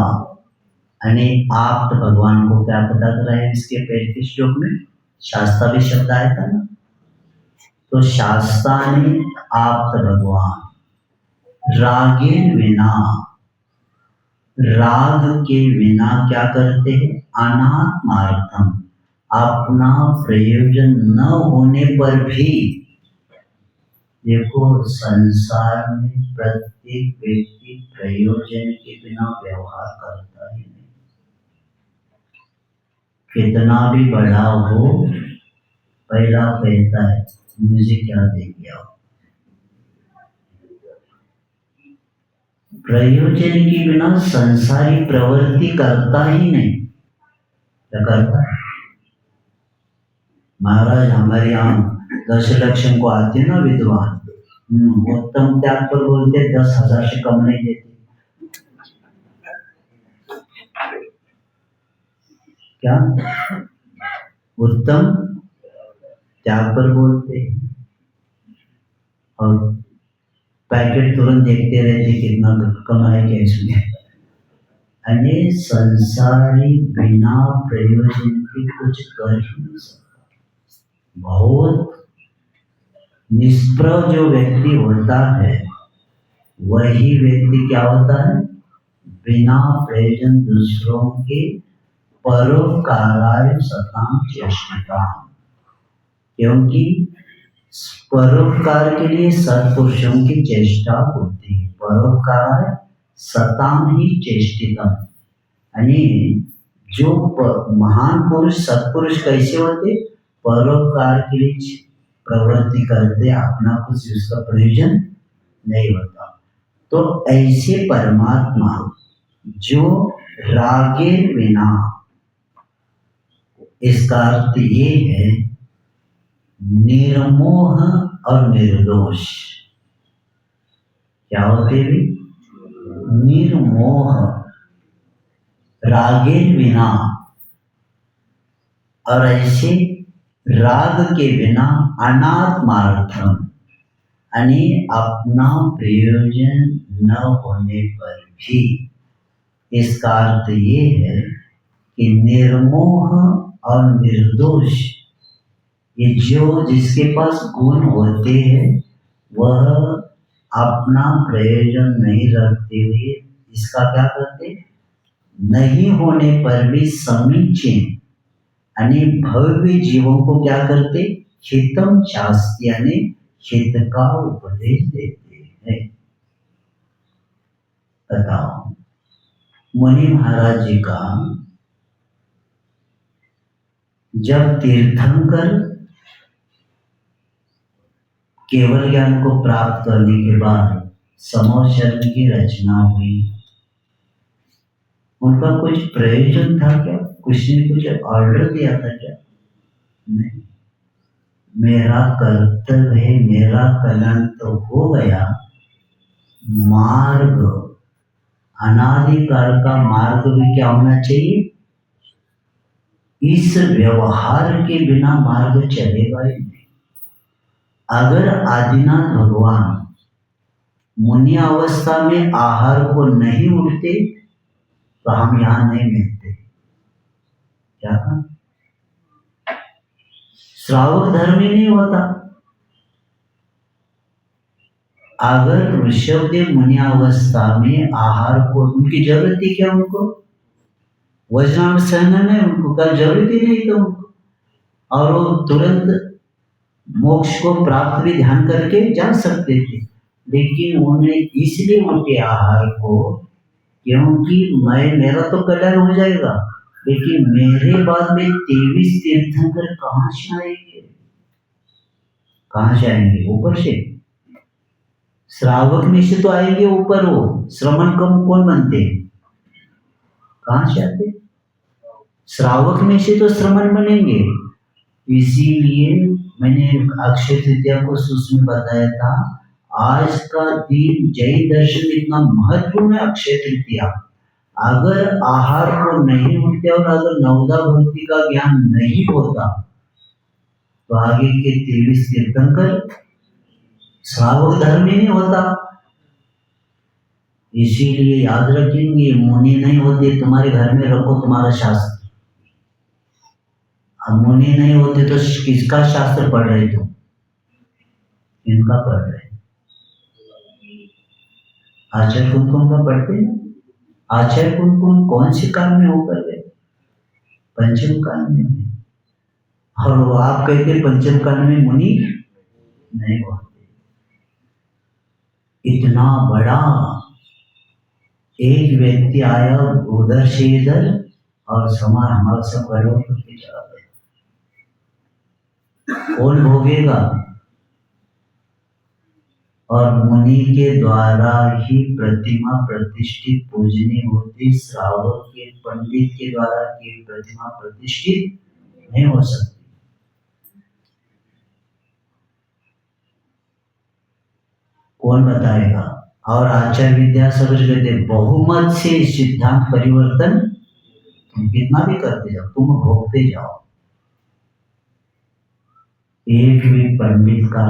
आणि आप भगवान को क्या पता करा है? इसके 35 श्लोक में शास्ता भी शब्द आया था ना। तो शास्ता ने आप भगवान रागे विना, राग के बिना क्या करते हैं? अनात्मार्थम, अपना प्रयोजन न होने पर भी। देखो संसार में प्रत्येक व्यक्ति प्रयोजन के बिना व्यवहार करता ही नहीं। कितना भी बड़ा हो, पहला कहता है मुझे क्या दे दिया। प्रयोजन के बिना संसारी प्रवृत्ति करता ही नहीं। क्या करता है? महाराज हमारे यहाँ 10 लक्ष्म को आते हैं ना विद्वान, उत्तम त्याग पर बोलते 10,000 से कम नहीं देते। क्या उत्तम त्याग पर बोलते और पैकेट तुरंत देखते रहते कितना कमाएंगे इसमें। यानी संसारी बिना प्रयोजन के कुछ कर ही नहीं सकता। बहुत निष्प्रभ जो व्यक्ति होता है वही व्यक्ति क्या होता है? बिना प्रयोजन दूसरों के परोपकाराय सताम चेष्टिता। क्योंकि परोपकार के लिए सत्पुरुषों की चेष्टा होती है। परोपकाराय सताम ही चेष्टितम। यानी जो महान पुरुष सत्पुरुष कैसे होते? परोपकार के लिए प्रवृत्ति करते, अपना कुछ उसका प्रयोजन नहीं होता। तो ऐसे परमात्मा जो रागे बिना, इसका अर्थ ये है निर्मोह और निर्दोष। क्या होते भी? निर्मोह, रागे बिना, और ऐसे राग के बिना अनात्मार्थम, यानी अपना प्रयोजन न होने पर भी। इसका अर्थ ये है कि निर्मोह और निर्दोष ये जो जिसके पास गुण होते हैं वह अपना प्रयोजन नहीं रखते हुए इसका क्या करते, नहीं होने पर भी समीचीन यानी भव्य जीवों को क्या करते, हितम शास्त्र यानी हित का उपदेश देते हैं। बताओ, मुनि महाराज जी का जब तीर्थंकर केवल ज्ञान को प्राप्त करने के बाद समूह शरण की रचना हुई, उनका कुछ प्रयोजन था क्या? कुछ ने कुछ ऑर्डर दिया था क्या? नहीं। मेरा कर्तव्य है, मेरा कल्याण तो हो गया, मार्ग अनादिकाल का मार्ग भी क्या होना चाहिए, इस व्यवहार के बिना मार्ग चलेगा ही नहीं। अगर आदिनाथ भगवान मुनि अवस्था में आहार को नहीं उठते तो हम यहां नहीं मिलते। क्या श्रावक धर्म ही नहीं होता। अगर ऋषभदेव मुनि अवस्था में आहार को उनकी जरूरत थी क्या? उनको वज्रान सहना नहीं, उनको क्या जरूरत ही नहीं था उनको, और वो तुरंत मोक्ष को प्राप्त भी ध्यान करके जा सकते थे। लेकिन उन्होंने इसलिए उनके आहार को, क्योंकि मेरा तो कल्याण हो जाएगा, लेकिन मेरे बाद में 23 तीर्थंकर कहां से आएंगे? कहां से आएंगे? ऊपर से। श्रावक में से तो आएंगे ऊपर, वो श्रमण कम कौन बनते हैं? कहां से आते? श्रावक में से तो श्रमण बनेंगे। इसीलिए मैंने अक्षय तृतीया को सूक्ष्म बताया था, आज का दिन जय दर्शन इतना महत्वपूर्ण है। अक्षय तृतीया अगर आहार को नहीं उठते और अगर नवदा भक्ति का ज्ञान नहीं होता तो आगे के 23 तीर्थंकर श्रावक धर्म ही नहीं होता। इसीलिए याद रखेंगे, मुनि नहीं होते तुम्हारे घर में रखो तुम्हारा शास्त्र। अब मुनि नहीं होते तो किसका शास्त्र पढ़ रहे तुम? इनका पढ़ रहे। आचार्य कौन का पढ़ते हैं? आचार्य कौन से काल में होकर गए? पंचम काल में। और वो आप कहते पंचम काल में मुनि नहीं होते। इतना बड़ा एक व्यक्ति आया उधर से इधर और समान हमारे सब गड़बड़ करके चला गया। कौन भोगेगा? और मुनि के द्वारा ही प्रतिमा प्रतिष्ठित पूजनी होती, श्रावक के पंडित के द्वारा की प्रतिमा प्रतिष्ठित नहीं हो सकती। कौन बताएगा? और आचार्य विद्यासागर कहते बहुमत से सिद्धांत परिवर्तन तुम कितना भी करते जाओ, तुम भोगते जाओ। एक भी पंडित का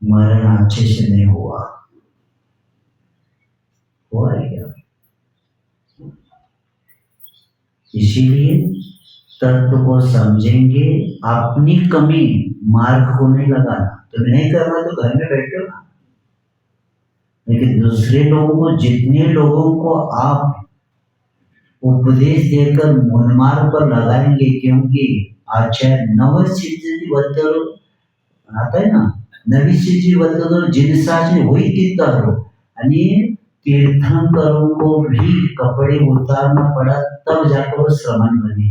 मरण अच्छे से नहीं हुआ है क्या? इसीलिए तत्व को समझेंगे, अपनी कमी मार्ग को नहीं लगाना। तुम्हें नहीं करना तो घर में बैठो ना, लेकिन दूसरे लोगों को, जितने लोगों को आप उपदेश देकर मनमार्ग पर लगाएंगे, क्योंकि आचार्य नवसिद्धि आता है ना, नवी सिद्धि जिनसाचे वही तीर्थंकरो, यानी तीर्थंकरों को भी कपड़े उतारना पड़ा तब जाकर वो श्रमण बने।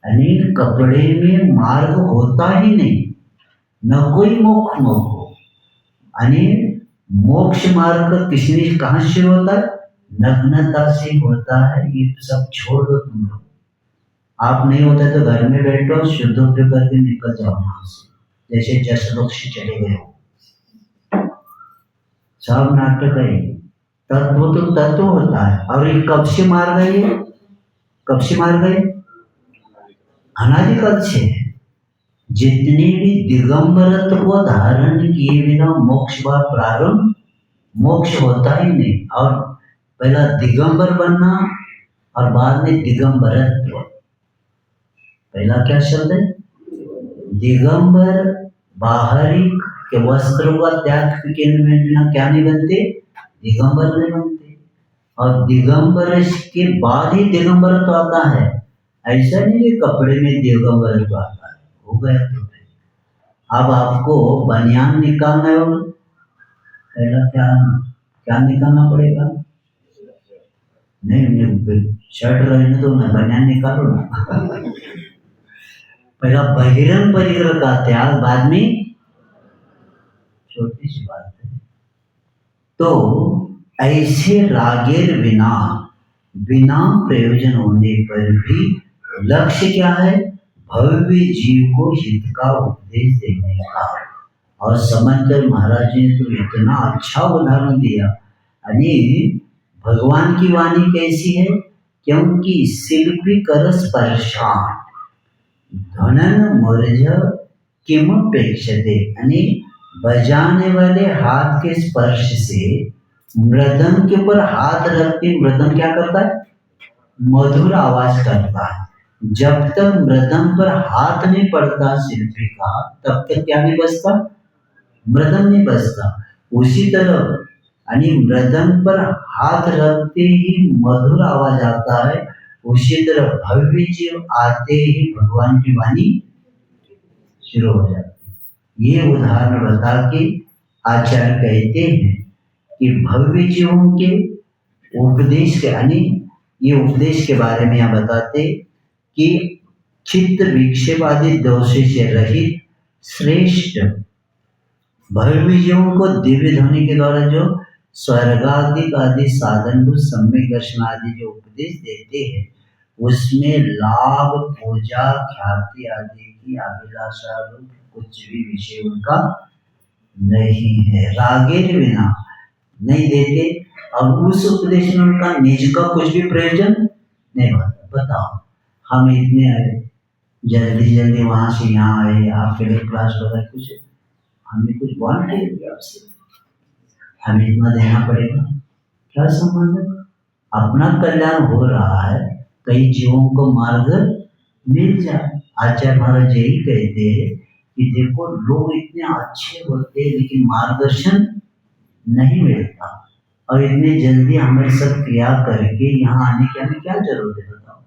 यानी कपड़े में मार्ग होता ही नहीं, न कोई मोक्ष हो। यानी मोक्ष मार्ग किसने कहां से होता है? नग्नता से होता है। ये सब छोड़ दो तुम लोग। आप नहीं होता तो घर में बैठो, शुद्ध करके निकल जाओ वहां से, जैसे जसबक्षी चले गए हो। सब नाटक है। तत्व तो तत्व होता है। और ये कब से मार गए? कब से मार गए? अनादिकाल से। जितने भी दिगंबरत्व को धारण किए बिना मोक्ष का प्रारंभ, मोक्ष होता ही नहीं। और पहला दिगंबर बनना और बाद में दिगंबरत्व। पहला क्या शब्द है? दिगंबर बाहरी के वस्त्रों का त्याग के बिना क्या नहीं बनते, दिगंबर नहीं बनते। और दिगंबर के बाद ही दिगंबर तो आता है, ऐसा नहीं कि कपड़े में दिगंबर तो आता है, हो गया तो। अब आपको बनियान निकालना है, पहला क्या क्या निकालना पड़ेगा? नहीं, शर्ट रहने दो ना, बनियान निकालो ना। पहला बहिरंग परिग्रह का त्याग, बाद में, छोटी सी बात है। तो ऐसे रागेर बिना बिना प्रयोजन होने पर भी लक्ष्य क्या है? भव्य जीव को हित का उपदेश देने का। और समंदर महाराज ने तो इतना अच्छा उदाहरण दिया। यानी भगवान की वाणी कैसी है? क्योंकि शिल्पी कर स्पर्शान धनन मर्ज किमपेक्षते, यानी बजाने वाले हाथ के स्पर्श से मृदंग के ऊपर हाथ रख के मृदंग क्या करता है? मधुर आवाज करता है। जब तक मृदंग पर हाथ नहीं पड़ता शिल्पी का, तब तक क्या नहीं बजता? मृदंग नहीं बजता। उसी तरह यानी मृदंग पर हाथ रखते ही मधुर आवाज आता है, उसी तरह भव्य जीव आते ही भगवान की वाणी शुरू हो जाती है। ये उदाहरण बता के आचार्य कहते हैं कि भव्य जीवों के उपदेश के, यानी ये उपदेश के बारे में यहाँ बताते कि चित्त विक्षेप आदि दोष से रहित श्रेष्ठ भव्य जीवों को दिव्य ध्वनि के द्वारा जो स्वर्गाधिक आदि साधन को सम्यक दर्शन आदि जो उपदेश देते हैं, उसमें लाभ पूजा ख्याति आदि की अभिलाषा कुछ भी विषय उनका नहीं है। रागे के बिना नहीं देते, और उस उपदेश में उनका निज का कुछ भी प्रयोजन नहीं होता। बताओ, हम इतने जल्दी जल्दी वहां से यहाँ आए, आपके लिए क्लास वगैरह कुछ हमने कुछ वांट किया आपसे, हमें इतना देना पड़ेगा? क्या संबंध है? अपना कल्याण हो रहा है, कई जीवों को मार्ग मिल जाए। आचार्य महाराज यही कहते हैं कि देखो, लोग इतने अच्छे होते हैं लेकिन मार्गदर्शन नहीं मिलता, और इतने जल्दी हमें सब क्रिया करके यहाँ आने की हमें क्या जरूरत है? बताओ।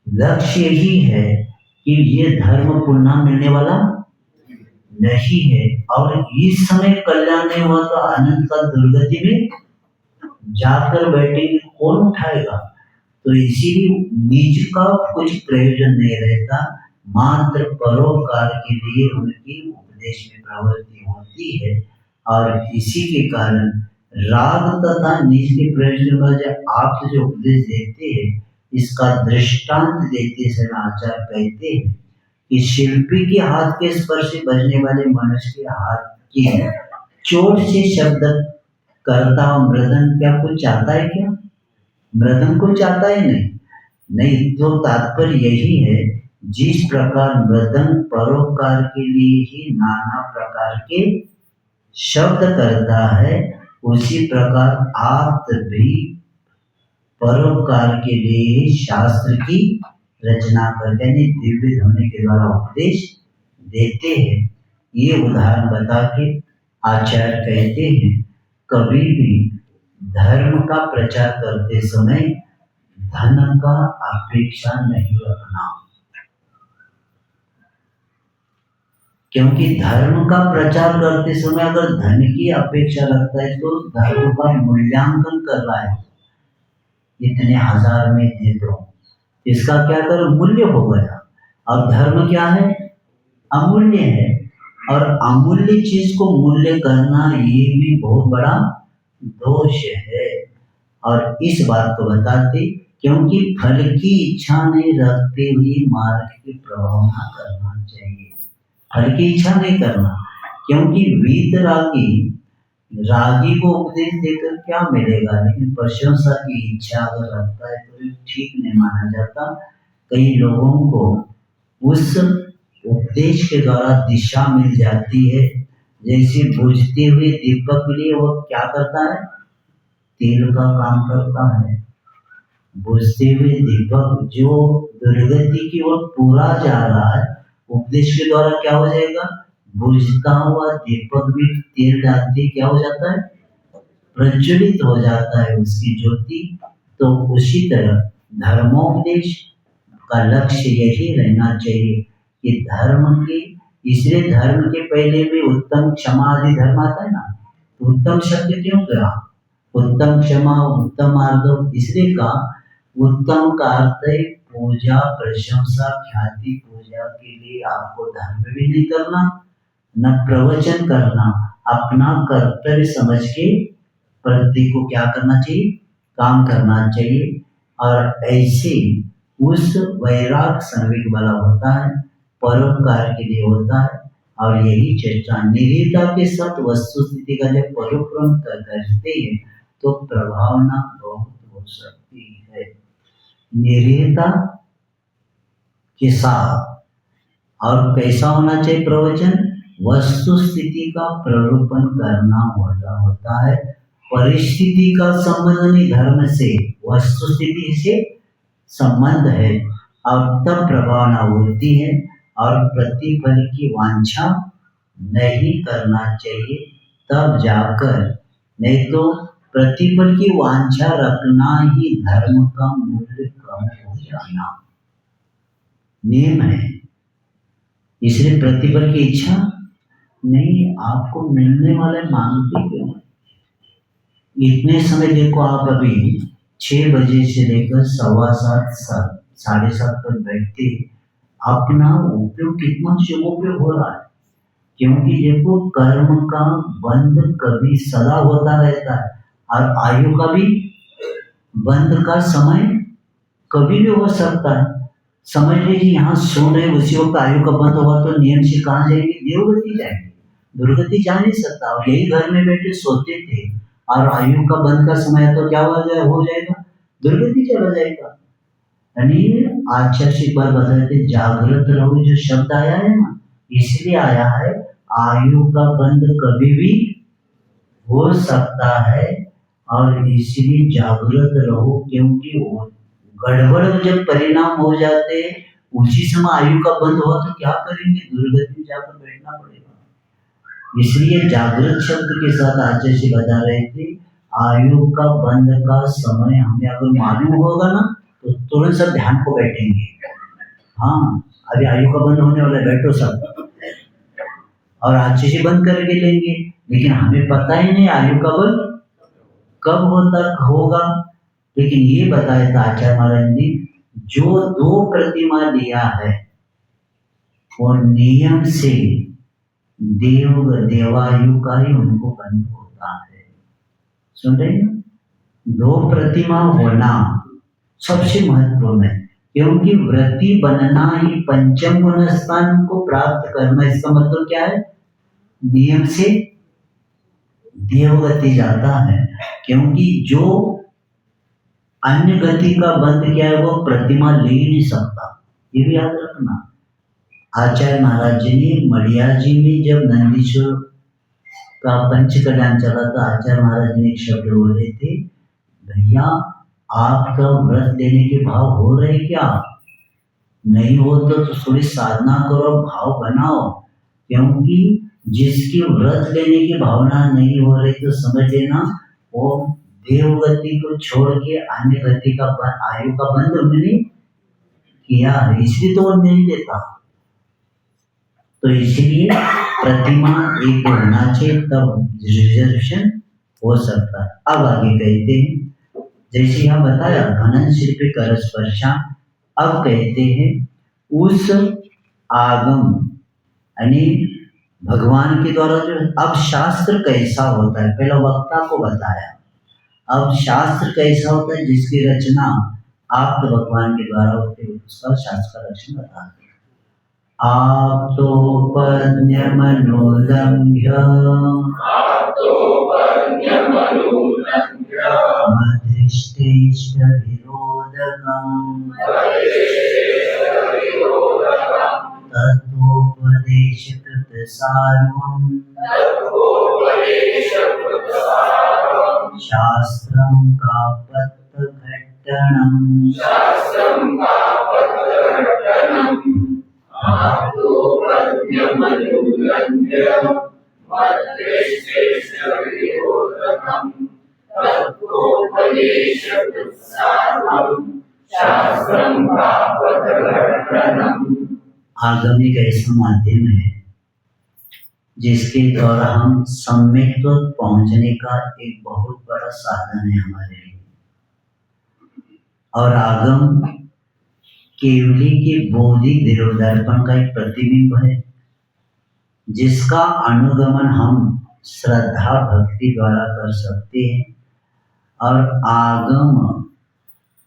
लक्ष्य यही है कि ये धर्म पुनः मिलने वाला नहीं है, और इस समय कल्याण नहीं हुआ तो अनंत काल दुर्गति में जाकर बैठेंगे, कौन उठाएगा? तो इसीलिए निज का कुछ प्रयोजन नहीं रहता, मात्र परोपकार के लिए उनकी उपदेश में प्रवृत्ति होती है। और इसी के कारण राग तथा निज के प्रयोजन का आप जो उपदेश देते हैं, इसका दृष्टांत देते समय आचार्य कहते हैं कि शिल्पी के हाथ के स्पर्श से बजने वाले मनुष्य के हाथ की चोट से शब्द करता हुआ मृदंग क्या कुछ चाहता है? क्या मृदंग को चाहता है? नहीं। तो तात्पर्य यही है, जिस प्रकार मृदंग परोपकार के लिए ही नाना प्रकार के शब्द करता है, उसी प्रकार आप भी परोपकार के लिए शास्त्र की रचना करते हैं, दिव्य ध्वनि के द्वारा उपदेश देते हैं। ये उदाहरण बता के आचार्य कहते हैं, कभी भी धर्म का प्रचार करते समय धन का अपेक्षा नहीं रखना, क्योंकि धर्म का प्रचार करते समय अगर धन की अपेक्षा रखता है तो धर्म का मूल्यांकन कर रहा है। इतने हजार में दे दो, इसका क्या कर मूल्य हो गया। और धर्म क्या है? अमूल्य है, और अमूल्य चीज को मूल्य करना ये भी बहुत बड़ा दोष है। और इस बात को बताते, क्योंकि फल की इच्छा नहीं रखते हुए मार्ग की प्रभावना करना चाहिए। फल की इच्छा नहीं करना, क्योंकि रागी को उपदेश देकर क्या मिलेगा? लेकिन प्रशंसा की इच्छा अगर रखता है तो ठीक नहीं माना जाता। कई लोगों को उस उपदेश के द्वारा दिशा मिल जाती है, जैसे बुझते हुए दीपक के लिए वो क्या करता है? तेल का काम करता है। बुझते हुए दीपक जो दुर्गति की ओर पूरा जा रहा है, उपदेश के द्वारा क्या हो जाएगा, बुझता हुआ दीपक भी तेल डालते क्या हो जाता है, प्रज्वलित हो जाता है उसकी ज्योति। तो उसी तरह धर्मोपदेश का लक्ष्य यही रहना चाहिए कि धर्म की, इसलिए धर्म के पहले भी उत्तम क्षमा आदि धर्म आता है ना, तो उत्तम शब्द क्यों कहा, उत्तम क्षमा उत्तम मार्ग इसलिए कहा। उत्तम का अर्थ है पूजा प्रशंसा ख्याति, पूजा के लिए आपको धर्म भी नहीं करना न प्रवचन करना, अपना कर्तव्य समझ के प्रति को क्या करना चाहिए, काम करना चाहिए। और ऐसे उस वैराग संवेग वाला होता है, परोपकार के लिए होता है। और यही चर्चा निरीता के साथ वस्तु स्थिति का जब परोक्रम करते हैं तो प्रभावना बहुत हो सकती है। निरीता के साथ और कैसा होना चाहिए प्रवचन, वस्तु स्थिति का प्ररूपण करना वाला होता है। परिस्थिति का संबंध नहीं, धर्म से वस्तु स्थिति से संबंध है और तब प्रभावना होती है। और प्रतिफल की वांछा नहीं करना चाहिए तब जाकर, नहीं तो प्रतिफल की वांछा रखना ही धर्म का मूल्य कम हो जाना नियम है। इसलिए प्रतिफल की इच्छा नहीं, आपको मिलने वाले मांगते क्यों, इतने समय देखो आप अभी 6 बजे से लेकर 7:15 7:30 तक बैठते, अपना उपयोग कितना शुभोपयोग हो रहा है। क्योंकि देखो कर्म का बंध कभी सदा होता रहता है और आयु का भी बंध का समय कभी भी हो सकता है। समझ लीजिए यहाँ सो रहे उसी वक्त आयु का बंध होगा तो नियम से कहाँ जाएंगे, देवगति जाएंगे, दुर्गति जा नहीं सकता। और यही घर में बैठे सोते थे और आयु का बंध का समय तो क्या हो जाएगा, दुर्गति चला जाएगा। यानी आचार्य से बार बताते जागृत रहो, जो शब्द आया है ना इसलिए आया है, आयु का बंध कभी भी हो सकता है और इसलिए जागृत रहो। क्योंकि गड़बड़ जब परिणाम हो जाते उसी समय आयु का बंद हुआ तो क्या करेंगे, दुर्गति जाकर बैठना पड़ेगा। इसलिए जागृत शब्द के साथ आचार्य से बता रहे थे, आयु का बंद का समय हमें अगर मालूम होगा ना तो तुरंत सब ध्यान को बैठेंगे। हाँ अभी आयु का बंद होने वाला, बैठो सब और अच्छे से बंद करके लेंगे। लेकिन हमें पता ही नहीं आयु का बंद कब होगा। लेकिन ये बताया था आचार्य महाराज ने, जो 2 प्रतिमा लिया है वो नियम से देवायु का ही उनको बंद होता है। सुन रहे हैं, 2 प्रतिमा होना सबसे महत्वपूर्ण है। क्योंकि व्रती बनना ही पंचम गुण स्थान को प्राप्त करना, इसका मतलब क्या है, नियम से देवगति जाता है। क्योंकि जो अन्य गति का बंध किया है वो प्रतिमा ले नहीं सकता, ये भी याद रखना। आचार्य महाराज जी ने मड़िया जी में जब नंदीश्वर का पंच कल्याण चला था, आचार्य महाराज ने एक शब्द बोले थे, भैया आपका व्रत लेने के भाव हो रहे क्या, नहीं हो तो थोड़ी साधना करो, भाव बनाओ। क्योंकि जिसकी व्रत लेने की भावना नहीं हो रही तो समझ लेना वो देवगति को छोड़ के अन्य गति का आयु का बंध उन्होंने किया है, इसलिए तो वो नहीं देता। तो इसलिए प्रतिमा एक होना चाहिए तब रिजर्वेशन हो सकता है। अब आगे कहते हैं, जैसे यहाँ बताया घनन शिल्पी कर स्पर्शा, अब कहते हैं उस आगम यानी भगवान के द्वारा जो, अब शास्त्र कैसा होता है, पहला वक्ता को बताया, अब शास्त्र कैसा होता है जिसकी रचना आप तो भगवान के द्वारा होती है, उसका शास्त्र का लक्षण बताते हैं। आप तो मधिष्ठेष्ट विरोधकम् तत्वोपदेशकृत सारम् शास्त्रं कापट्टघट्टणम् आगम एक ऐसा माध्यम है जिसके द्वारा हम सम्यक तो पहुंचने का एक बहुत बड़ा साधन है हमारे लिए। और आगम केवली के बौद्धिक दर्पण का एक प्रतिबिंब है जिसका अनुगमन हम श्रद्धा भक्ति द्वारा कर सकते हैं। और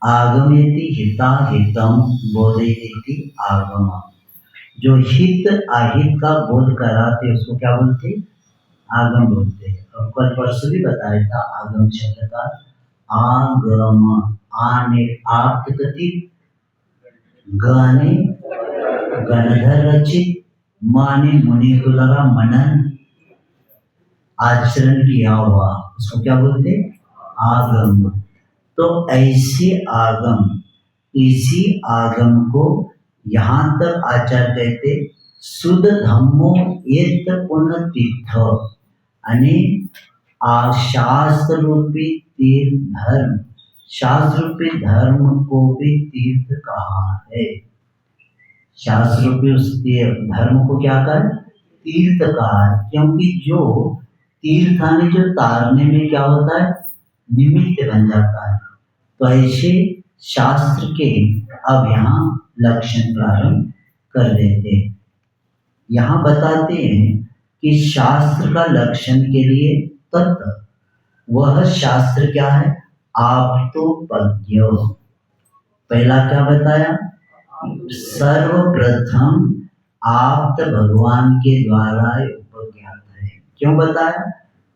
आगमेति हिता हितम बोधयति आगम, जो हित अहित का बोध कराते उसको क्या बोलते? आगम बोलते हैं। और कल परसों भी बताया था आगम शब्द का आगम, आने आप कथित, गाने गणधर रचित, माने मुनि कुलरा मनन आचरण किया हुआ, उसको क्या बोलते? आगम। तो ऐसे आगम, इसी आगम को यहाँ तक आचार्य कहते शुद्ध धम्मो एत पुनः तीर्थ, यानी शास्त्र रूपी तीर्थ धर्म, शास्त्र रूपी धर्म को भी तीर्थ कहा है। शास्त्र रूपी उस धर्म को क्या कहा? तीर्थ कहा है, क्योंकि जो तीर्थ आने जो तारने में क्या होता है? निमित्त बन जाता है। तो ऐसे शास्त्र के अब यहाँ लक्षण प्रारंभ कर देते हैं। यहाँ बताते हैं कि शास्त्र का लक्षण के लिए तत्व, वह शास्त्र क्या है? आप तो पद्य। पहला क्या बताया? सर्वप्रथम आप भगवान के द्वारा उपज्ञात है। क्यों बताया?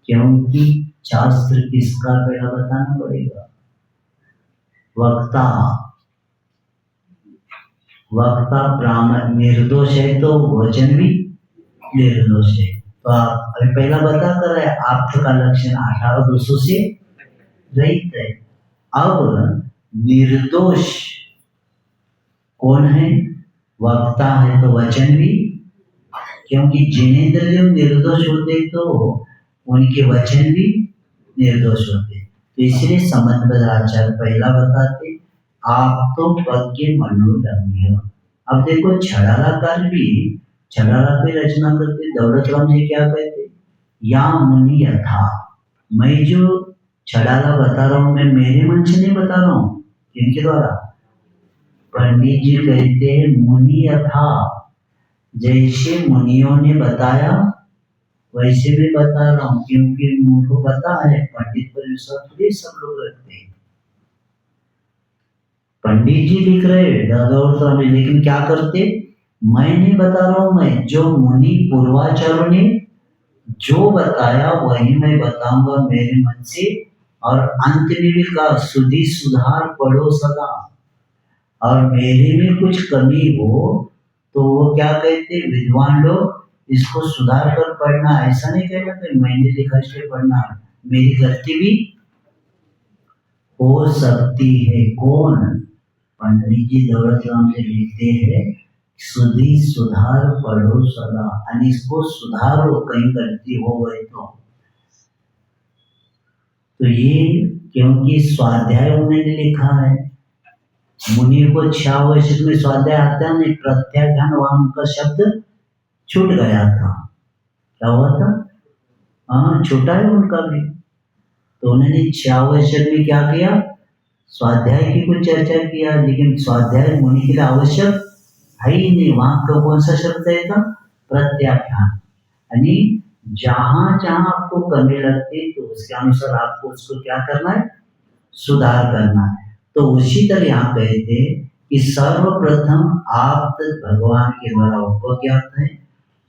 क्योंकि शास्त्र किसका पहला बताना पड़ेगा? वक्ता। वक्ता ब्राह्मण निर्दोष है तो वचन भी निर्दोष है। तो आप अभी पहला बता कर रहे आप का लक्षण 18 दोषों से रहित है। अब निर्दोष कौन है? वक्ता है तो वचन भी, क्योंकि जिनेंद्र जब निर्दोष होते तो उनके वचन भी निर्दोष होते। तो इसलिए संबंधपदाचार्य पहला बताते आप तो पज्ञ मनोरंग्य। अब देखो छड़ालाकार भी छड़ाला पे रचना करते दौलत राम जी क्या कहते? या मुनि यथा, मैं जो छड़ाला बता रहा हूँ मैं मेरे मन से नहीं बता रहा हूँ, इनके द्वारा। पंडित जी कहते हैं मुनि यथा, जैसे मुनियों ने बताया वैसे भी बता रहा हूँ, क्योंकि मुझको पता है पंडित पर विश्वास थोड़ी सब लोग रखते हैं। पंडित जी लिख रहे हैं लेकिन क्या करते? मैं नहीं बता रहा हूँ, मैं जो मुनि पूर्वाचार्यों ने जो बताया वही मैं बताऊंगा मेरे मन से। और अंत में भी कहा सुधि सुधार पढ़ो सदा, और मेरे में कुछ कमी हो तो वो क्या कहते विद्वान लोग इसको सुधार कर पढ़ना, ऐसा नहीं कहना कि मैंने लिखा इसलिए पढ़ना, मेरी गलती भी हो सकती है। कौन? पंडित जी दौलत राम जी लिखते हैं सुधि सुधार पढ़ो सदा, यानी इसको सुधारो कहीं गलती हो गई तो ये क्योंकि स्वाध्याय उन्होंने लिखा है। मुनि को 6 वर्ष में स्वाध्याय आता नहीं, प्रत्याख्यान वहां उनका शब्द छूट गया था। क्या हुआ था? हाँ छूटा है उनका भी। तो उन्होंने 6 वर्ष में क्या किया? स्वाध्याय की कुछ चर्चा किया, लेकिन स्वाध्याय मुनि के लिए आवश्यक है ही नहीं। वहां का कौन सा शब्द है था? प्रत्याख्यान, यानी जहां जहां आपको कमी लगती तो उसके अनुसार आपको उसको क्या करना है? सुधार करना है। तो उसी तरह यहाँ कहते कि सर्वप्रथम आप भगवान के द्वारा उपज्ञात है।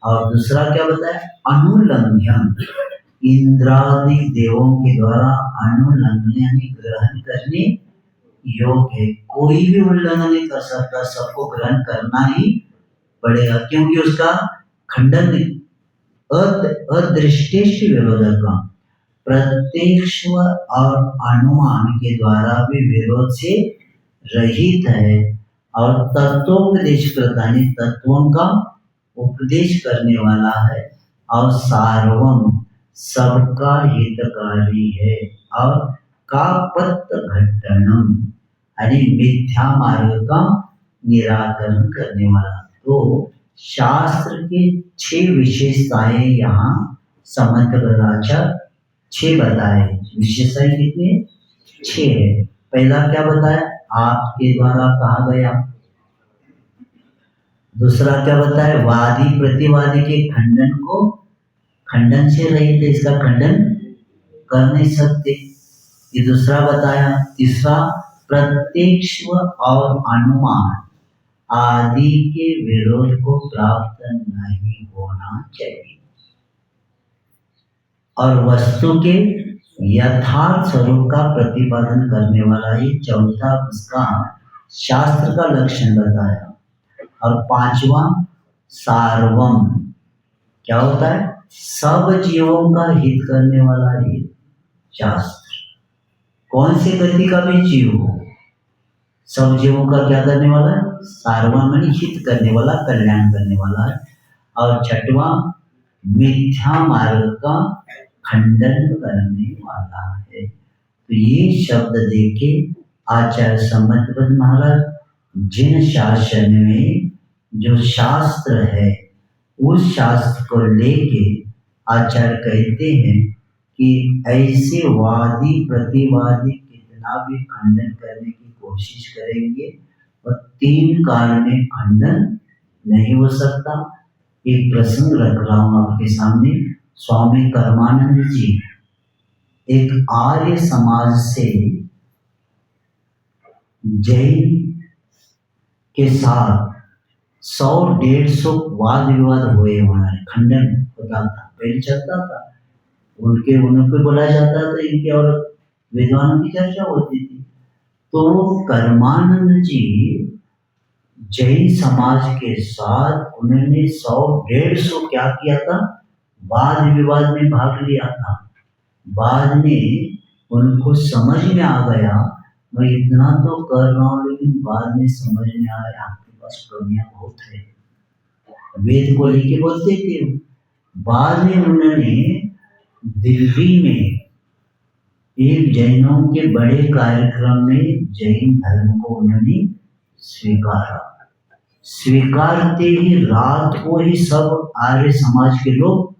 और दूसरा क्या बताया? अनुलंघ्यम, इंद्रादि देवों के द्वारा अनुलंघन यानी ग्रहण करने योग्य है। कोई भी उल्लंघन नहीं कर सकता, सबको ग्रहण करना ही पड़ेगा, क्योंकि उसका खंडन अदृष्टेश विरोधक, प्रत्यक्ष और अनुमान के द्वारा भी विरोध से रहित है। और तत्वोपदेश प्रदानी तत्वों का उपदेश करने वाला है और सार्वम सबका हितकारी है और कापत्त घट्टनम यानी मिथ्या मार्ग का निराकरण करने वाला। तो शास्त्र के 6 विशेषताएं यहाँ समर्थराचार्य 6 बताए। विशेषताएं कितनी? 6 है। पहला क्या बताया? आपके द्वारा कहा गया। दूसरा क्या बताया? वादी प्रतिवादी के खंडन से रहित है, इसका खंडन कर नहीं सकते, ये दूसरा बताया। तीसरा प्रत्यक्ष और अनुमान आदि के विरोध को प्राप्त नहीं होना चाहिए और वस्तु के यथार्थ स्वरूप का प्रतिपादन करने वाला ही चौथा उसका शास्त्र का लक्षण बताया। और 5वां सार्वम क्या होता है? सब जीवों का हित करने वाला ये शास्त्र। कौन सी गति का भी जीव हो, सब जीवों का क्या करने वाला है? सार्वम यानी हित करने वाला, कल्याण करने वाला है। और 6वां मिथ्या मार्ग का खंडन करने वाला है। तो ये शब्द देके आचार्य समर्थपद महाराज जिन शासन में जो शास्त्र है उस शास्त्र को लेके आचार्य कहते हैं कि ऐसे वादी प्रतिवादी कितना भी खंडन करने की कोशिश करेंगे और 3 काल में खंडन नहीं हो सकता। एक प्रसंग रख रहा हूं आपके सामने। स्वामी कर्मानंद जी एक आर्य समाज से जैन के साथ 100-150 वाद विवाद हुए, वहां खंडन होता था, पहले चलता था। उनको बोला जाता था, इनके और विद्वानों की चर्चा होती थी। तो कर्मानंद जी जैन समाज के साथ उन्होंने 100-150 क्या किया था? वाद विवाद में भाग लिया था। बाद में उनको समझ में आ गया, मैं इतना तो कर रहा हूँ, लेकिन बाद में समझ में आया आपके पास कमियां बहुत है। वेद को लेके बोलते थे। बाद में उन्होंने दिल्ली में एक जैनों के बड़े कार्यक्रम में जैन धर्म को उन्होंने स्वीकारा। स्वीकारते ही रात को ही सब आर्य समाज के लोग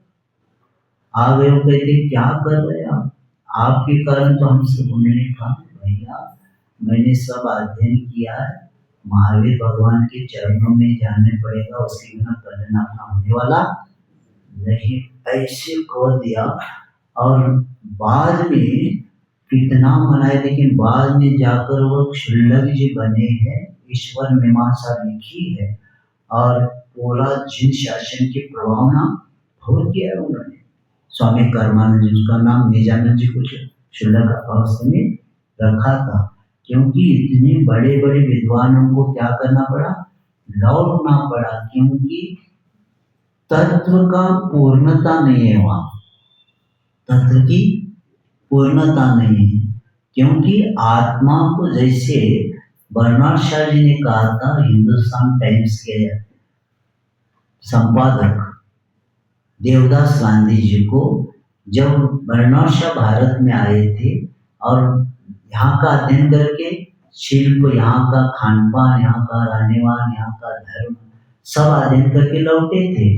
आ गए। कहते क्या कर रहे आप? आपके कारण तो हम सब। उन्होंने कहा भैया मैंने सब अध्ययन किया है, महावीर भगवान के चरणों में जाने पड़ेगा, उसके बिना कल्याण अपना होने वाला नहीं। ऐसे कह दिया। और बाद में कितना मनाए, लेकिन बाद में जाकर वो क्षुल्लक जी बने हैं। ईश्वर मीमांसा लिखी है और पूरा जिन शासन की प्रभावना बहुत किया है उन्होंने। स्वामी कर्मानंद जी, उसका नाम निजानंद जी कुछ क्षुल्लक अवस्था में रखा था, क्योंकि इतने बड़े बड़े विद्वानों को क्या करना पड़ा? लौटना पड़ा, क्योंकि तत्व का पूर्णता नहीं है वहां, तत्व की पूर्णता नहीं है। क्योंकि आत्मा को, जैसे बर्नार्ड शॉ जी ने कहा था, हिंदुस्तान टाइम्स के संपादक देवदास गांधी जी को, जब बर्नार्ड शॉ भारत में आए थे और यहाँ का अध्ययन करके शिल्प, यहाँ का खान पान, यहाँ का रहनेवान, यहाँ का धर्म सब अध्ययन करके लौटे थे,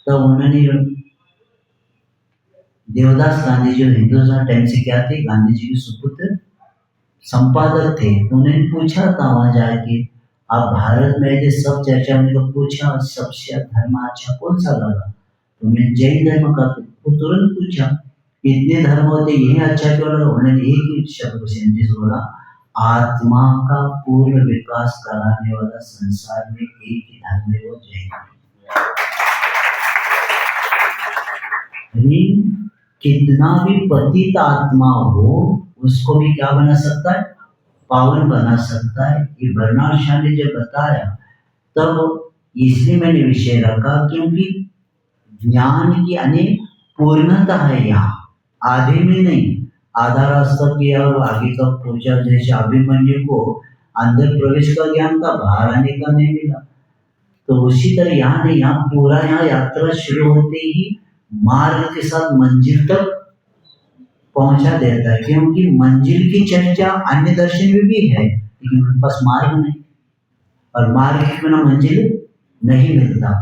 तब उन्होंने देवदास गांधी जो हिंदुस्तान टाइम्स से क्या थे, गांधी जी के सुपुत्र संपादक थे, तो उन्होंने पूछा था वहां जाके, आप भारत में आए सब चर्चा में, तो पूछा सबसे धर्म अच्छा कौन सा लगा? तो मैं जैन धर्म का। तो तुरंत पूछा इतने धर्म होते, यही अच्छा क्यों लगा? उन्होंने एक ही शब्द सेंटेंस बोला, आत्मा का पूर्ण विकास कराने वाला संसार में एक ही धर्म है, वो जैन। कितना भी पतित आत्मा हो उसको भी क्या बना सकता है? पावन बना सकता है। ये बर्नार्ड शॉ ने जब बताया तब इसलिए मैंने विषय रखा, क्योंकि ज्ञान की अनेक पूर्णता है यहाँ, आधे में नहीं। आधा रास्ता किया और आगे का पूछा, जैसे अभिमन्यु को अंदर प्रवेश का ज्ञान था, बाहर आने का नहीं मिला। तो उसी तरह यहाँ नहीं, यहाँ पूरा यहाँ यात्रा शुरू होते ही मार्ग के साथ मंजिल तक पहुंचा देता है, क्योंकि मंजिल की चर्चा अन्य दर्शन में भी है लेकिन उनके पास मार्ग नहीं, और मार्ग के बिना मंजिल नहीं मिलता।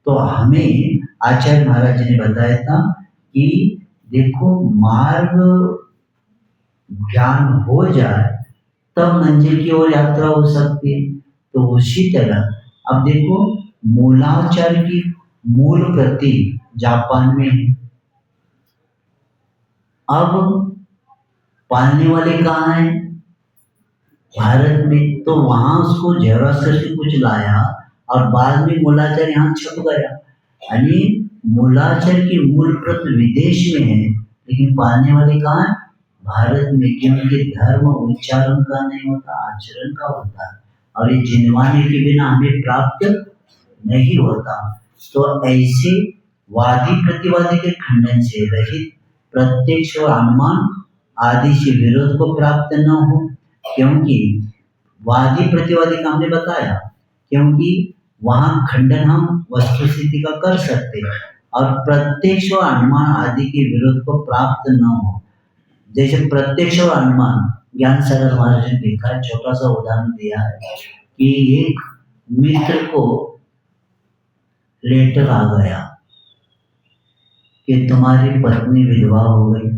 तो हमें आचार्य महाराज जी ने बताया था कि देखो मार्ग ज्ञान हो जाए तब मंजिल की ओर यात्रा हो सकती है। तो उसी तरह अब देखो मूलाचार की मूल प्रति जापान में है, अब पालने वाले कहाँ हैं? भारत में। तो वहां उसको जेरोस्टर से कुछ लाया और बाद में मूलाचार यहाँ छप गया, यानी मूलाचार की मूल प्रत विदेश में है लेकिन पालने वाले कहाँ है? भारत में। क्योंकि धर्म उच्चारण का नहीं होता, आचरण का होता है, और ये जिनवाने के बिना हमें प्राप्त नहीं होता। तो ऐसे वादी प्रतिवादी के खंडन से रहित प्रत्यक्ष और अनुमान आदि से विरोध को प्राप्त न हो, क्योंकि वादी प्रतिवादी का हमने बताया, क्योंकि वहां खंडन हम वस्तु स्थिति का कर सकते हैं, और प्रत्यक्ष और अनुमान आदि के विरोध को प्राप्त न हो। जैसे प्रत्यक्ष और अनुमान ज्ञान सागर महाराज ने देखा, छोटा सा उदाहरण दिया है कि एक मित्र को लेटर आ गया कि तुम्हारी पत्नी विधवा हो गई।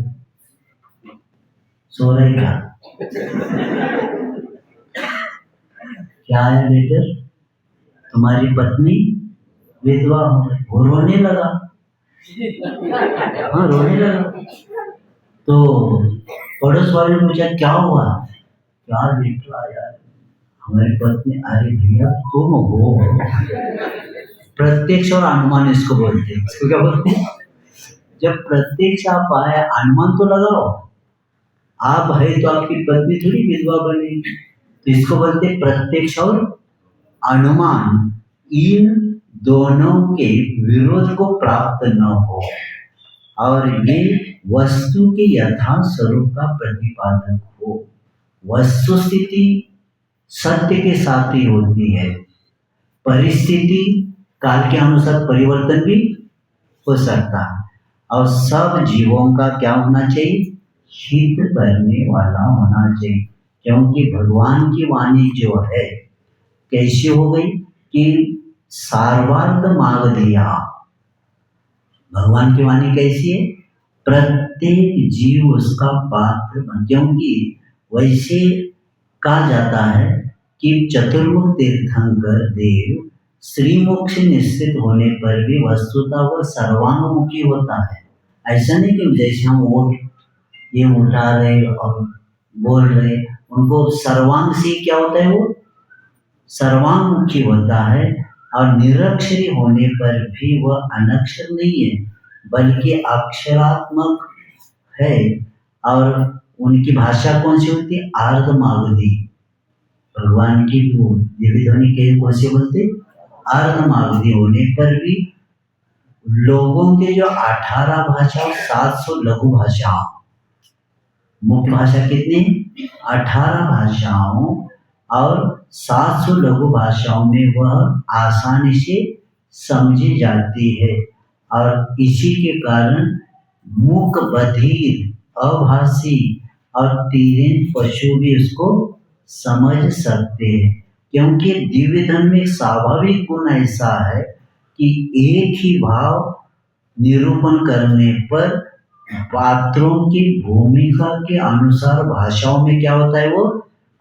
सो रही क्या है लेटर? तुम्हारी पत्नी विधवा हो गई। वो रोने लगा, हाँ रोने लगा। तो पड़ोस वाले ने पूछा क्या हुआ? क्या लेटर आया? हमारी पत्नी। अरे भैया तुम हो। प्रत्यक्ष और अनुमान इसको बोलते हैं। इसको क्या बोलते हैं? जब प्रत्यक्ष आप आए, अनुमान तो लगाओ, आप है तो आपकी पत्नी थोड़ी विधवा बनेगी, तो इसको बोलते प्रत्यक्ष और अनुमान। इन दोनों के विरोध को प्राप्त न हो और ये वस्तु के यथार्थ स्वरूप का प्रतिपादन हो। वस्तु स्थिति सत्य के साथ ही होती है, परिस्थिति काल के अनुसार परिवर्तन भी हो सकता है, और सब जीवों का क्या होना चाहिए? हित करने वाला होना चाहिए। क्योंकि भगवान की वाणी जो है कैसी हो गई कि सार्वार्थ मांग दिया। भगवान की वाणी कैसी है? प्रत्येक जीव उसका पात्र बन। क्योंकि वैसे कहा जाता है कि चतुर्मुख तीर्थंकर देव श्रीमुख निश्चित होने पर भी वस्तुतः वह सर्वानुमुखी होता है। ऐसा नहीं कि जैसे हम वोट ये उठा रहे और बोल रहे, उनको सर्वांग से क्या होता है? वो सर्वांगमुखी होता है, और निरक्षरी होने पर भी वह अनक्षर नहीं है बल्कि अक्षरात्मक है। और उनकी भाषा कौन सी होती है? आर्धमागधी। भगवान की दिव्य ध्वनि के कौन से बोलते? आर्धमागधी होने पर भी लोगों के जो 18 भाषा, 700 लघु भाषा, मुख्य भाषा कितनी? 18 भाषाओं और 700 लघु भाषाओं में वह आसानी से समझी जाती है, और इसी के कारण मूक, बधिर, अभाषी और तीव्र पशु भी उसको समझ सकते हैं। क्योंकि दिव्य धन में स्वाभाविक गुण ऐसा है कि एक ही भाव निरूपण करने पर पात्रों की भूमिका के अनुसार भाषाओं में क्या होता है? वो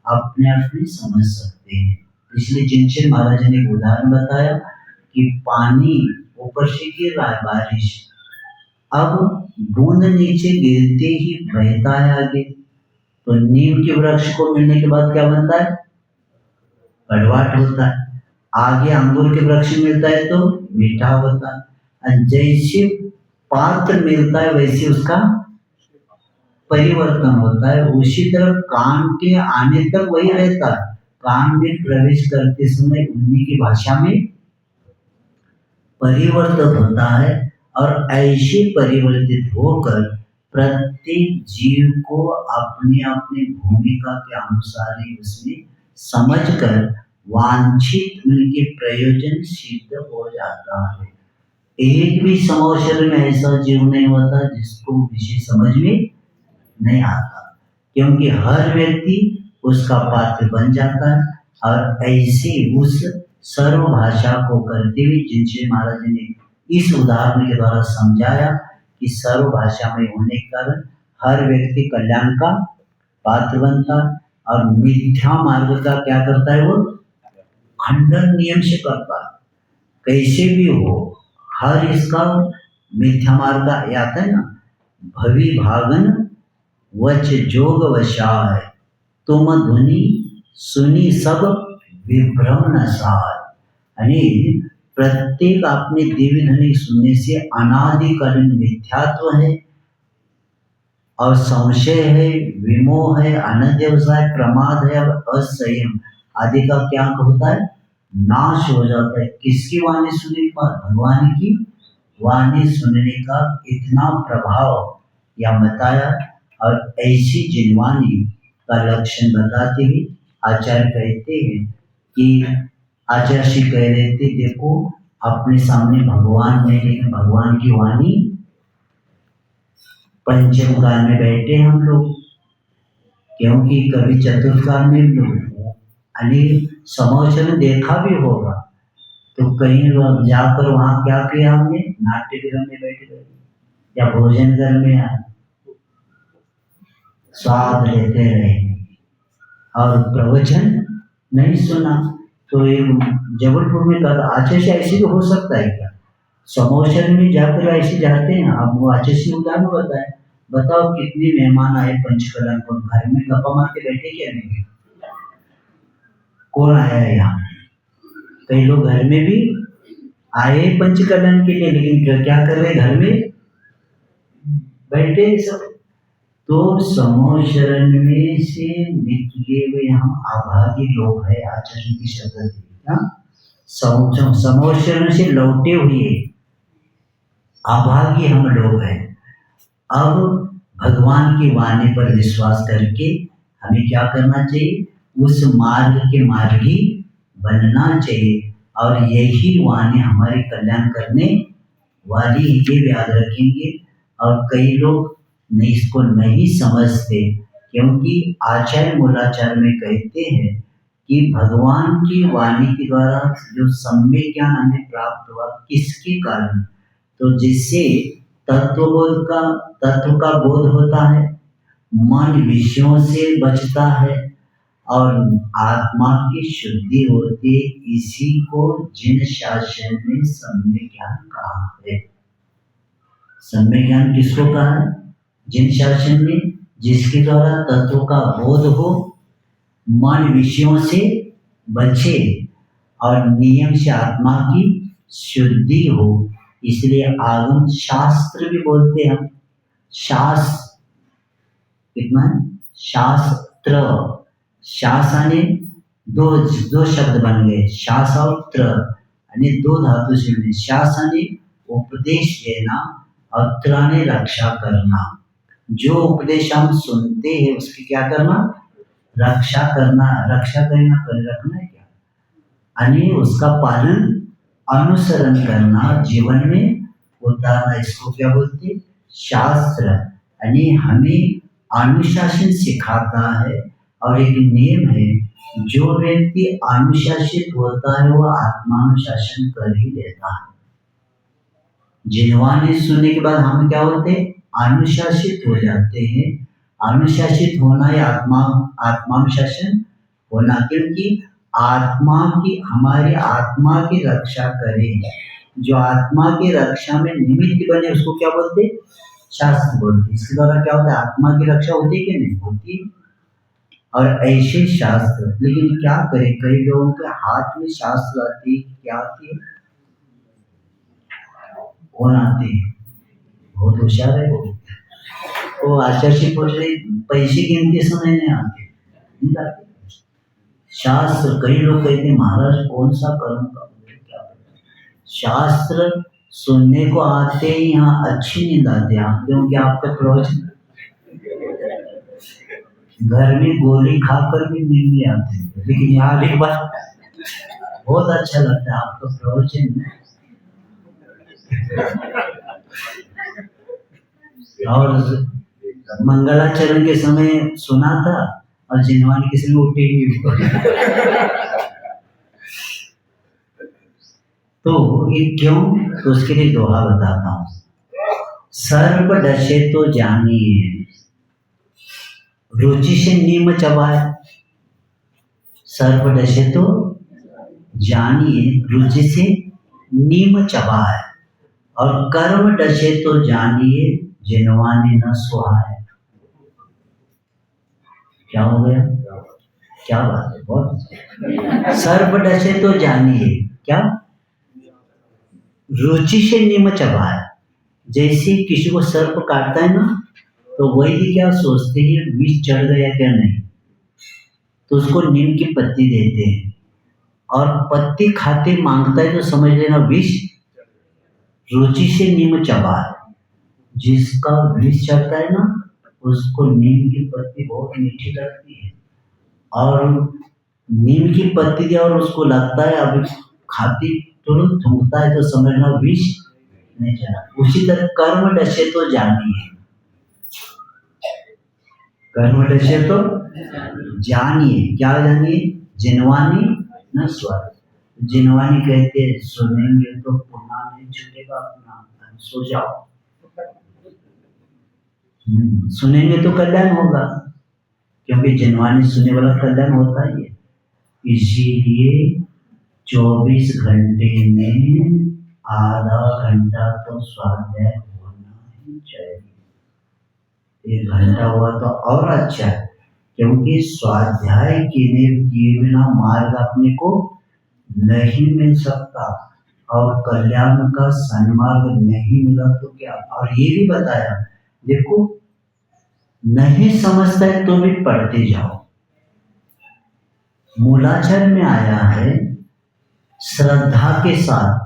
अपने आप में समझ सकते हैं। इसलिए जिनसे महाराज ने एक उदाहरण बताया कि पानी ऊपर से गिर रहा है, बारिश, अब बूंद नीचे गिरते ही बहता है आगे, तो नीम के वृक्ष को मिलने के बाद क्या बनता है? कड़वाट होता है। आगे अंगूर के वृक्ष मिलता है तो मीठा होता है। जैसे पात्र मिलता है वैसे उसका परिवर्तन होता है। उसी तरह कान के आने तक वही रहता है, कान में प्रवेश करते समय उन्हीं की भाषा में परिवर्तन होता है, और ऐसे परिवर्तित होकर प्रत्येक जीव को अपने अपने भूमिका के अनुसार ही उसमें समझकर वांछित उनके प्रयोजन सिद्ध हो जाता है। एक भी समोशर में ऐसा जीव नहीं होता जिसको विषय समझ में नहीं आता, क्योंकि हर व्यक्ति उसका पात्र बन जाता है। और ऐसे उस सर्व भाषा को करते हुए जिनसे महाराज ने इस उदाहरण के द्वारा समझाया कि सर्व भाषा में होने के कारण हर व्यक्ति कल्याण का पात्र बनता है, और मिथ्या मार्ग का क्या करता है, वो खंडन नियम से करता है। कैसे भी हो, हर इसका मिथ्या मार्ग का आता है ना, भवि भागन वच जोग वशाय, तुम ध्वनि सुनी सब विभ्रम नसाय। यानी प्रत्येक आपने दिव्य ध्वनि सुनने से अनादिकालीन मिथ्यात्व है और संशय है, विमोह है, अनध्यवसाय, प्रमाद है और असंयम आदि का क्या होता है, नाश हो जाता है। किसकी वाणी सुनने पर? भगवान की वाणी सुनने का इतना प्रभाव या बताया। और ऐसी जिनवाणी का लक्षण बताते हुए आचार्य कहते हैं कि आचार्य श्री कह रहे थे, देखो अपने सामने भगवान नहीं, लेकिन भगवान की वाणी पंचम काल में बैठे हम लोग, क्योंकि कभी चतुर्थ काल में अनेक समोचन देखा भी होगा, तो कहीं लोग जाकर वहां क्या किया हमने, नाट्य गृह में बैठे रहे या भोजन घर में आए, स्वाद लेते रहे और प्रवचन नहीं सुना। तो एक जबलपुर में कहा, आचार्य से ऐसे भी हो सकता है क्या? समोशन में जाकर ऐसे जाते हैं आप, वो आचार्य से उदाहरण बताए, बताओ कितने मेहमान आए पंचकला को, घर में गप्पा मार के बैठे क्या नहीं? कौन आया है यहाँ? कई लोग घर में भी आए पंचकलन के लिए, लेकिन क्या कर रहे, घर में बैठे सब। तो समूह शरण में से निकले हुए हम अभागी लोग हैं, आचार्य की शब्द दी। समूह शरण से लौटे हुए अभागी हम लोग हैं। अब भगवान की वाणी पर विश्वास करके हमें क्या करना चाहिए, उस मार्ग के मार्गी बनना चाहिए, और यही वाणी हमारे कल्याण करने वाली, ये याद रखेंगे। और कई लोग नहीं, इसको नहीं समझते, क्योंकि आचार्य मूलाचार्य में कहते हैं कि भगवान की वाणी के द्वारा जो सम्यक ज्ञान हमें प्राप्त हुआ, किसके कारण, तो जिससे तत्व का बोध होता है, मन विषयों से बचता है और आत्मा की शुद्धि होती है। इसी को जिन शासन में सम्यक ज्ञान कहा है। सम्यक ज्ञान किसको कहा है? जिन शासन में, जिसके द्वारा तत्व का बोध हो, मन विषयों से बचे और नियम से आत्मा की शुद्धि हो। इसलिए आगम शास्त्र भी बोलते हैं हम। शास्त्र कितना है? शास्त्र, शास आने दो शब्द बन गए, शास और त्र, यानी दो धातु से बने। शास आने उपदेश देना और त्र ने रक्षा करना। जो उपदेश हम सुनते हैं उसकी क्या करना, रक्षा करना। रक्षा करना कर रखना है क्या, यानी उसका पालन अनुसरण करना, जीवन में उतारना। इसको क्या बोलते, शास्त्र। यानी हमें अनुशासन सिखाता है। और एक नियम है, जो व्यक्ति अनुशासित होता है वह आत्मानुशासन कर ही लेता है। जिनवाणी सुनने के बाद हम क्या होते हैं, अनुशासित हो जाते हैं। अनुशासित होना या आत्मानुशासन होना, क्योंकि आत्मा की, हमारी आत्मा की रक्षा करें। जो आत्मा की रक्षा में निमित्त बने उसको क्या बोलते, शास्त्र बोलते। इसके द्वारा क्या होता है, आत्मा की रक्षा होती है कि नहीं होती। और ऐसे शास्त्र, लेकिन क्या करें, कई लोगों के हाथ में शास्त्र आती है, क्या आती है, कौन आती है, बहुत होशियार है वो आचार्य से पूछ रही, पैसे गिनते समय नहीं आते शास्त्र। कई लोग कहते हैं महाराज कौन सा कर्म का, क्या शास्त्र सुनने को आते ही यहाँ अच्छी नींद आती है, क्योंकि आपका प्रवचन घर में गोली खाकर भी नींद नहीं आती, लेकिन यहाँ एक बार बहुत अच्छा लगता है आपको प्रवचन में। और मंगलाचरण के समय सुना था और जिनवानी के समय उठे ही तो ये क्यों? तो उसके लिए दोहा बताता हूँ। सर्प डसे तो जानिए, रुचि से नीम चबाए। सर्प डसे तो जानिए, रुचि से नीम चबाए। और कर्म डसे तो जानिए, जिनवानी न सुहाए। क्या हो गया? क्या बात है, बहुत। सर्प डसे तो जानिए, क्या? रुचि से नीम चबाए। जैसे किसी को सर्प काटता है ना, तो वही क्या सोचते हैं, विष चढ़ गया क्या नहीं, तो उसको नीम की पत्ती देते हैं। और पत्ती खाते मांगता है तो समझ लेना विष। रुचि से नीम चबाए। जिसका विष चढ़ता है ना, उसको नीम की पत्ती बहुत मीठी लगती है। और नीम की पत्ती दिया और उसको लगता है अभी खाती तुरंत थूकता है तो समझना विष नहीं चढ़ा। उसी तरह कर्म डसे तो जानिए, कर्म डसे तो जानिए। क्या जानिए? जिनवानी न स्वर। जिनवानी कहते हैं सुनेंगे तो पुनः नहीं छूटेगा अपना, सो जाओ। सुनेंगे तो कल्याण होगा, क्योंकि जिनवानी सुनने वाला कल्याण होता ही है। इसीलिए 24 घंटे में आधा घंटा तो स्वाध्याय होना ही चाहिए। 1 घंटा हुआ तो और अच्छा है, क्योंकि स्वाध्याय किए बिना मार्ग अपने को नहीं मिल सकता। और कल्याण का सन्मार्ग नहीं मिला तो क्या। और ये भी बताया, देखो नहीं समझता है तो भी पढ़ते जाओ। मूलाक्षर में आया है, श्रद्धा के साथ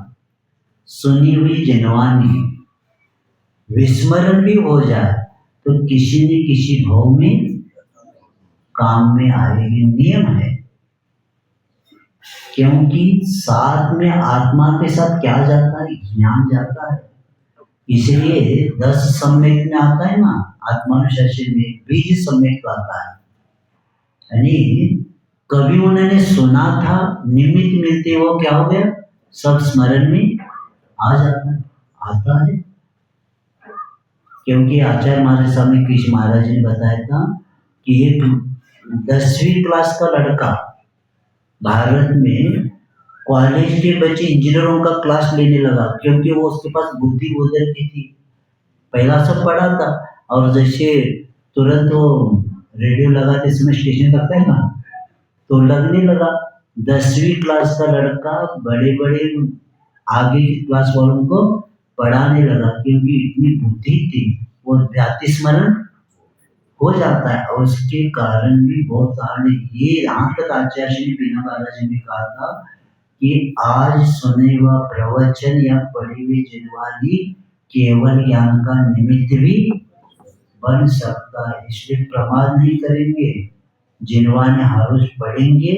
सुनी हुई जिनवानी विस्मरण भी हो जाए तो किसी न किसी भाव में काम में आएगी। नियम है, क्योंकि साथ में आत्मा के साथ क्या जाता है, ज्ञान जाता है। इसलिए 10 सम्यक में आता है ना, आत्मानुशासन में बीज सम्यक आता है। यानी कभी उन्होंने सुना था, निमित्त मिलते वो क्या हो गया, सब स्मरण में आ जाता है, आता है। क्योंकि आचार्य महाराज स्वामी कृष्ण महाराज ने बताया था कि एक 10वीं क्लास का लड़का भारत में कॉलेज के बच्चे इंजीनियरों का क्लास लेने लगा, क्योंकि वो उसके पास बुद्धि उधर की थी। पहला सब पढ़ा था, और जैसे तुरंत वो रेडियो लगाते समय स्टेशन लगता है ना, तो लगने लगा। 10वीं क्लास का लड़का बड़े बड़े आगे की क्लास वालों को पढ़ाने लगा, क्योंकि इतनी बुद्धि थी। वो व्याति स्मरण हो जाता है, और उसके कारण भी बहुत सारे ये यहाँ तक आचार्य श्री बीना महाराज ने कहा था कि आज सुने हुआ प्रवचन या पढ़ी हुई जिनवानी केवल ज्ञान का निमित्त भी बन सकता है। इसलिए प्रमाद नहीं करेंगे, जिनवानी हर रोज पढ़ेंगे,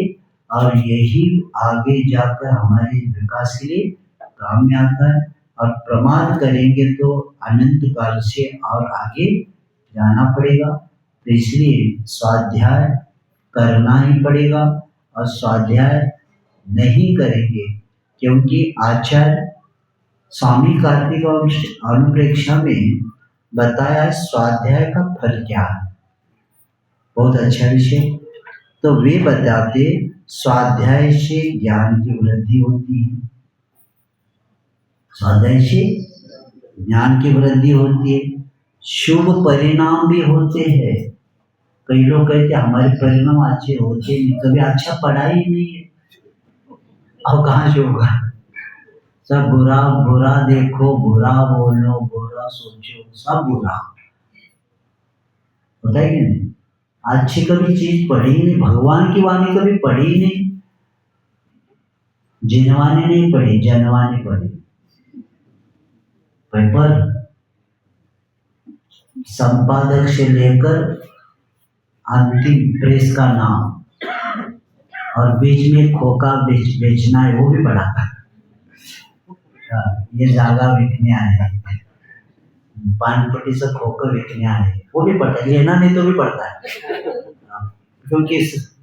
और यही आगे जाकर हमारे विकास के लिए काम में आता है। और प्रमाद करेंगे तो अनंत काल से और आगे जाना पड़ेगा। तो इसलिए स्वाध्याय करना ही पड़ेगा, और स्वाध्याय नहीं करेंगे, क्योंकि आचार्य स्वामी कार्तिक अनुप्रेक्षा में बताया स्वाध्याय का फल क्या है। बहुत अच्छा विषय। तो वे बताते स्वाध्याय से ज्ञान की वृद्धि होती है, स्वाध्याय से ज्ञान की वृद्धि होती है, शुभ परिणाम भी होते हैं। कई लोग कहते हैं हमारे परिणाम अच्छे होते नहीं, कभी अच्छा पढ़ा ही नहीं है, अब कहाँ से होगा। सब बुरा बुरा देखो, बुरा बोलो, बुरा सोचो, सब बुरा होता है कि नहीं। अच्छी कभी चीज पढ़ी नहीं, भगवान की वाणी कभी पढ़ी नहीं, जिनवानी नहीं पढ़ी, जनवानी पढ़ी। पेपर संपादक से लेकर अंतिम प्रेस का नाम, और बीच में खोखा बेचना है वो भी पढ़ा। ये जागा बिकने आए हैं, पान पट्टी से खोकर बिकने आए हैं, वो भी पढ़ता है, लेना नहीं तो भी पढ़ता है। क्योंकि इस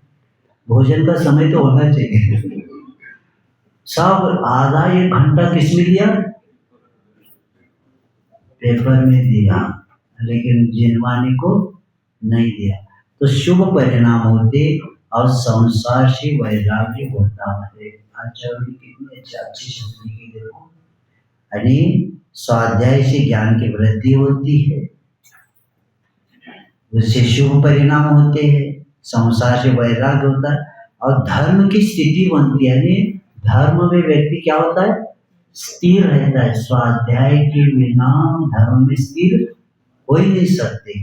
भोजन का समय तो होना चाहिए। सब आधा एक घंटा किसमें दिया? पेपर में दिया, लेकिन जिनवानी को नहीं दिया। तो शुभ परिणाम होते और संसार से वैराग्य होता है। आचार्य कितनी अच्छी शब्द लिखी देखो, यानी स्वाध्याय से ज्ञान की वृद्धि होती है, उससे शुभ परिणाम होते हैं, संसार से वैराग्य होता है और धर्म की स्थिति बनती है। यानी धर्म में व्यक्ति क्या होता है? स्थिर रहता है। स्वाध्याय के बिना धर्म में स्थिर हो ही नहीं सकते।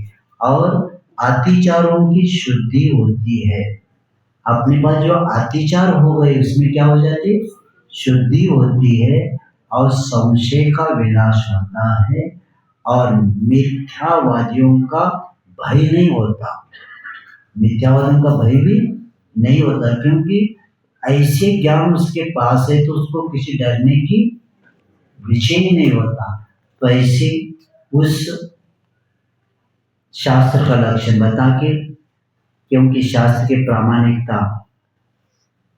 और अतिचारों की शुद्धि होती है। अपने पास जो अतिचार हो गए उसमें क्या हो जाती है? शुद्धि होती है और संशय का विनाश होता है और मिथ्यावादियों का भय नहीं होता। मिथ्यावादियों का भय भी नहीं होता, क्योंकि ऐसे ज्ञान उसके पास है तो उसको किसी डरने की विषय ही नहीं होता। तो ऐसे उस शास्त्र का लक्षण बता के, क्योंकि शास्त्र की प्रामाणिकता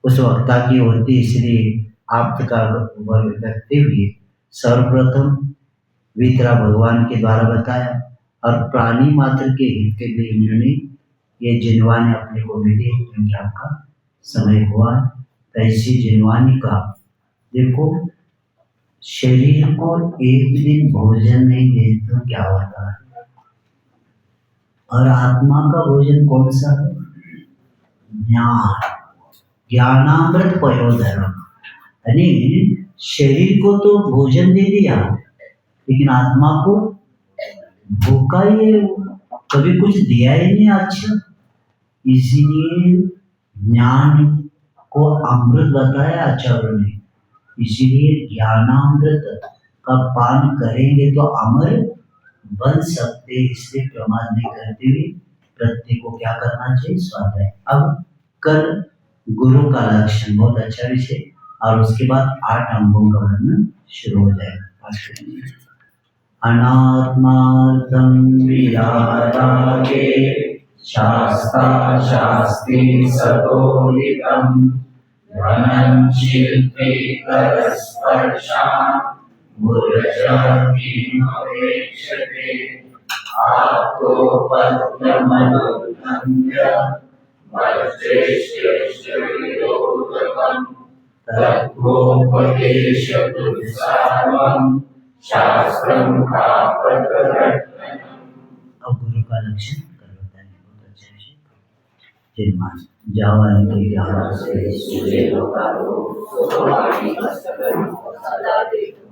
उस वक्ता की होती, इसलिए आप का वर्ग करते हुए सर्वप्रथम वितरा भगवान के द्वारा बताया और प्राणी मात्र के हित के लिए इन्होंने ये जिनवानी अपने को मिली, क्योंकि आपका समय हुआ। तो ऐसी जिनवानी का देखो, शरीर को एक दिन भोजन नहीं दे तो क्या होता है, और आत्मा का भोजन कौन सा है? ज्ञान, ज्ञानामृत पयोधर्म। यानी शरीर को तो भोजन दे दिया, लेकिन आत्मा को भूखा ही है, कभी कुछ दिया ही नहीं अच्छा। इसीलिए ज्ञान को अमृत बताया आचार्य ने। इसीलिए ज्ञानामृत का पान करेंगे तो अमर बन सकते, इसलिए प्रमाद नहीं करते हुए प्रत्येक को क्या करना चाहिए? स्वाध्याय। अब कल गुरु का लक्षण, बहुत अच्छा विषय, और उसके बाद 8 अंगों का वर्णन शुरू हो जाएगा। अनात्मार्थं विरारागे शास्ता शास्त्री सतोलितं धनं शिल्पे करस्पर्शान् मुरजाति अपेक्षते आत्मपद्ममनुगम्य वज्रेष्ठविरोधकं तत्त्वोपदेशपुरुषार्थं शास्त्रं कापटरत्नम्। अब गुरु का लक्षण कर बताएं, बहुत अच्छा विषय। जिनमान जावानी के ज्ञान से सूर्य लोकारो सोवानी मस्तकं सदा देखो।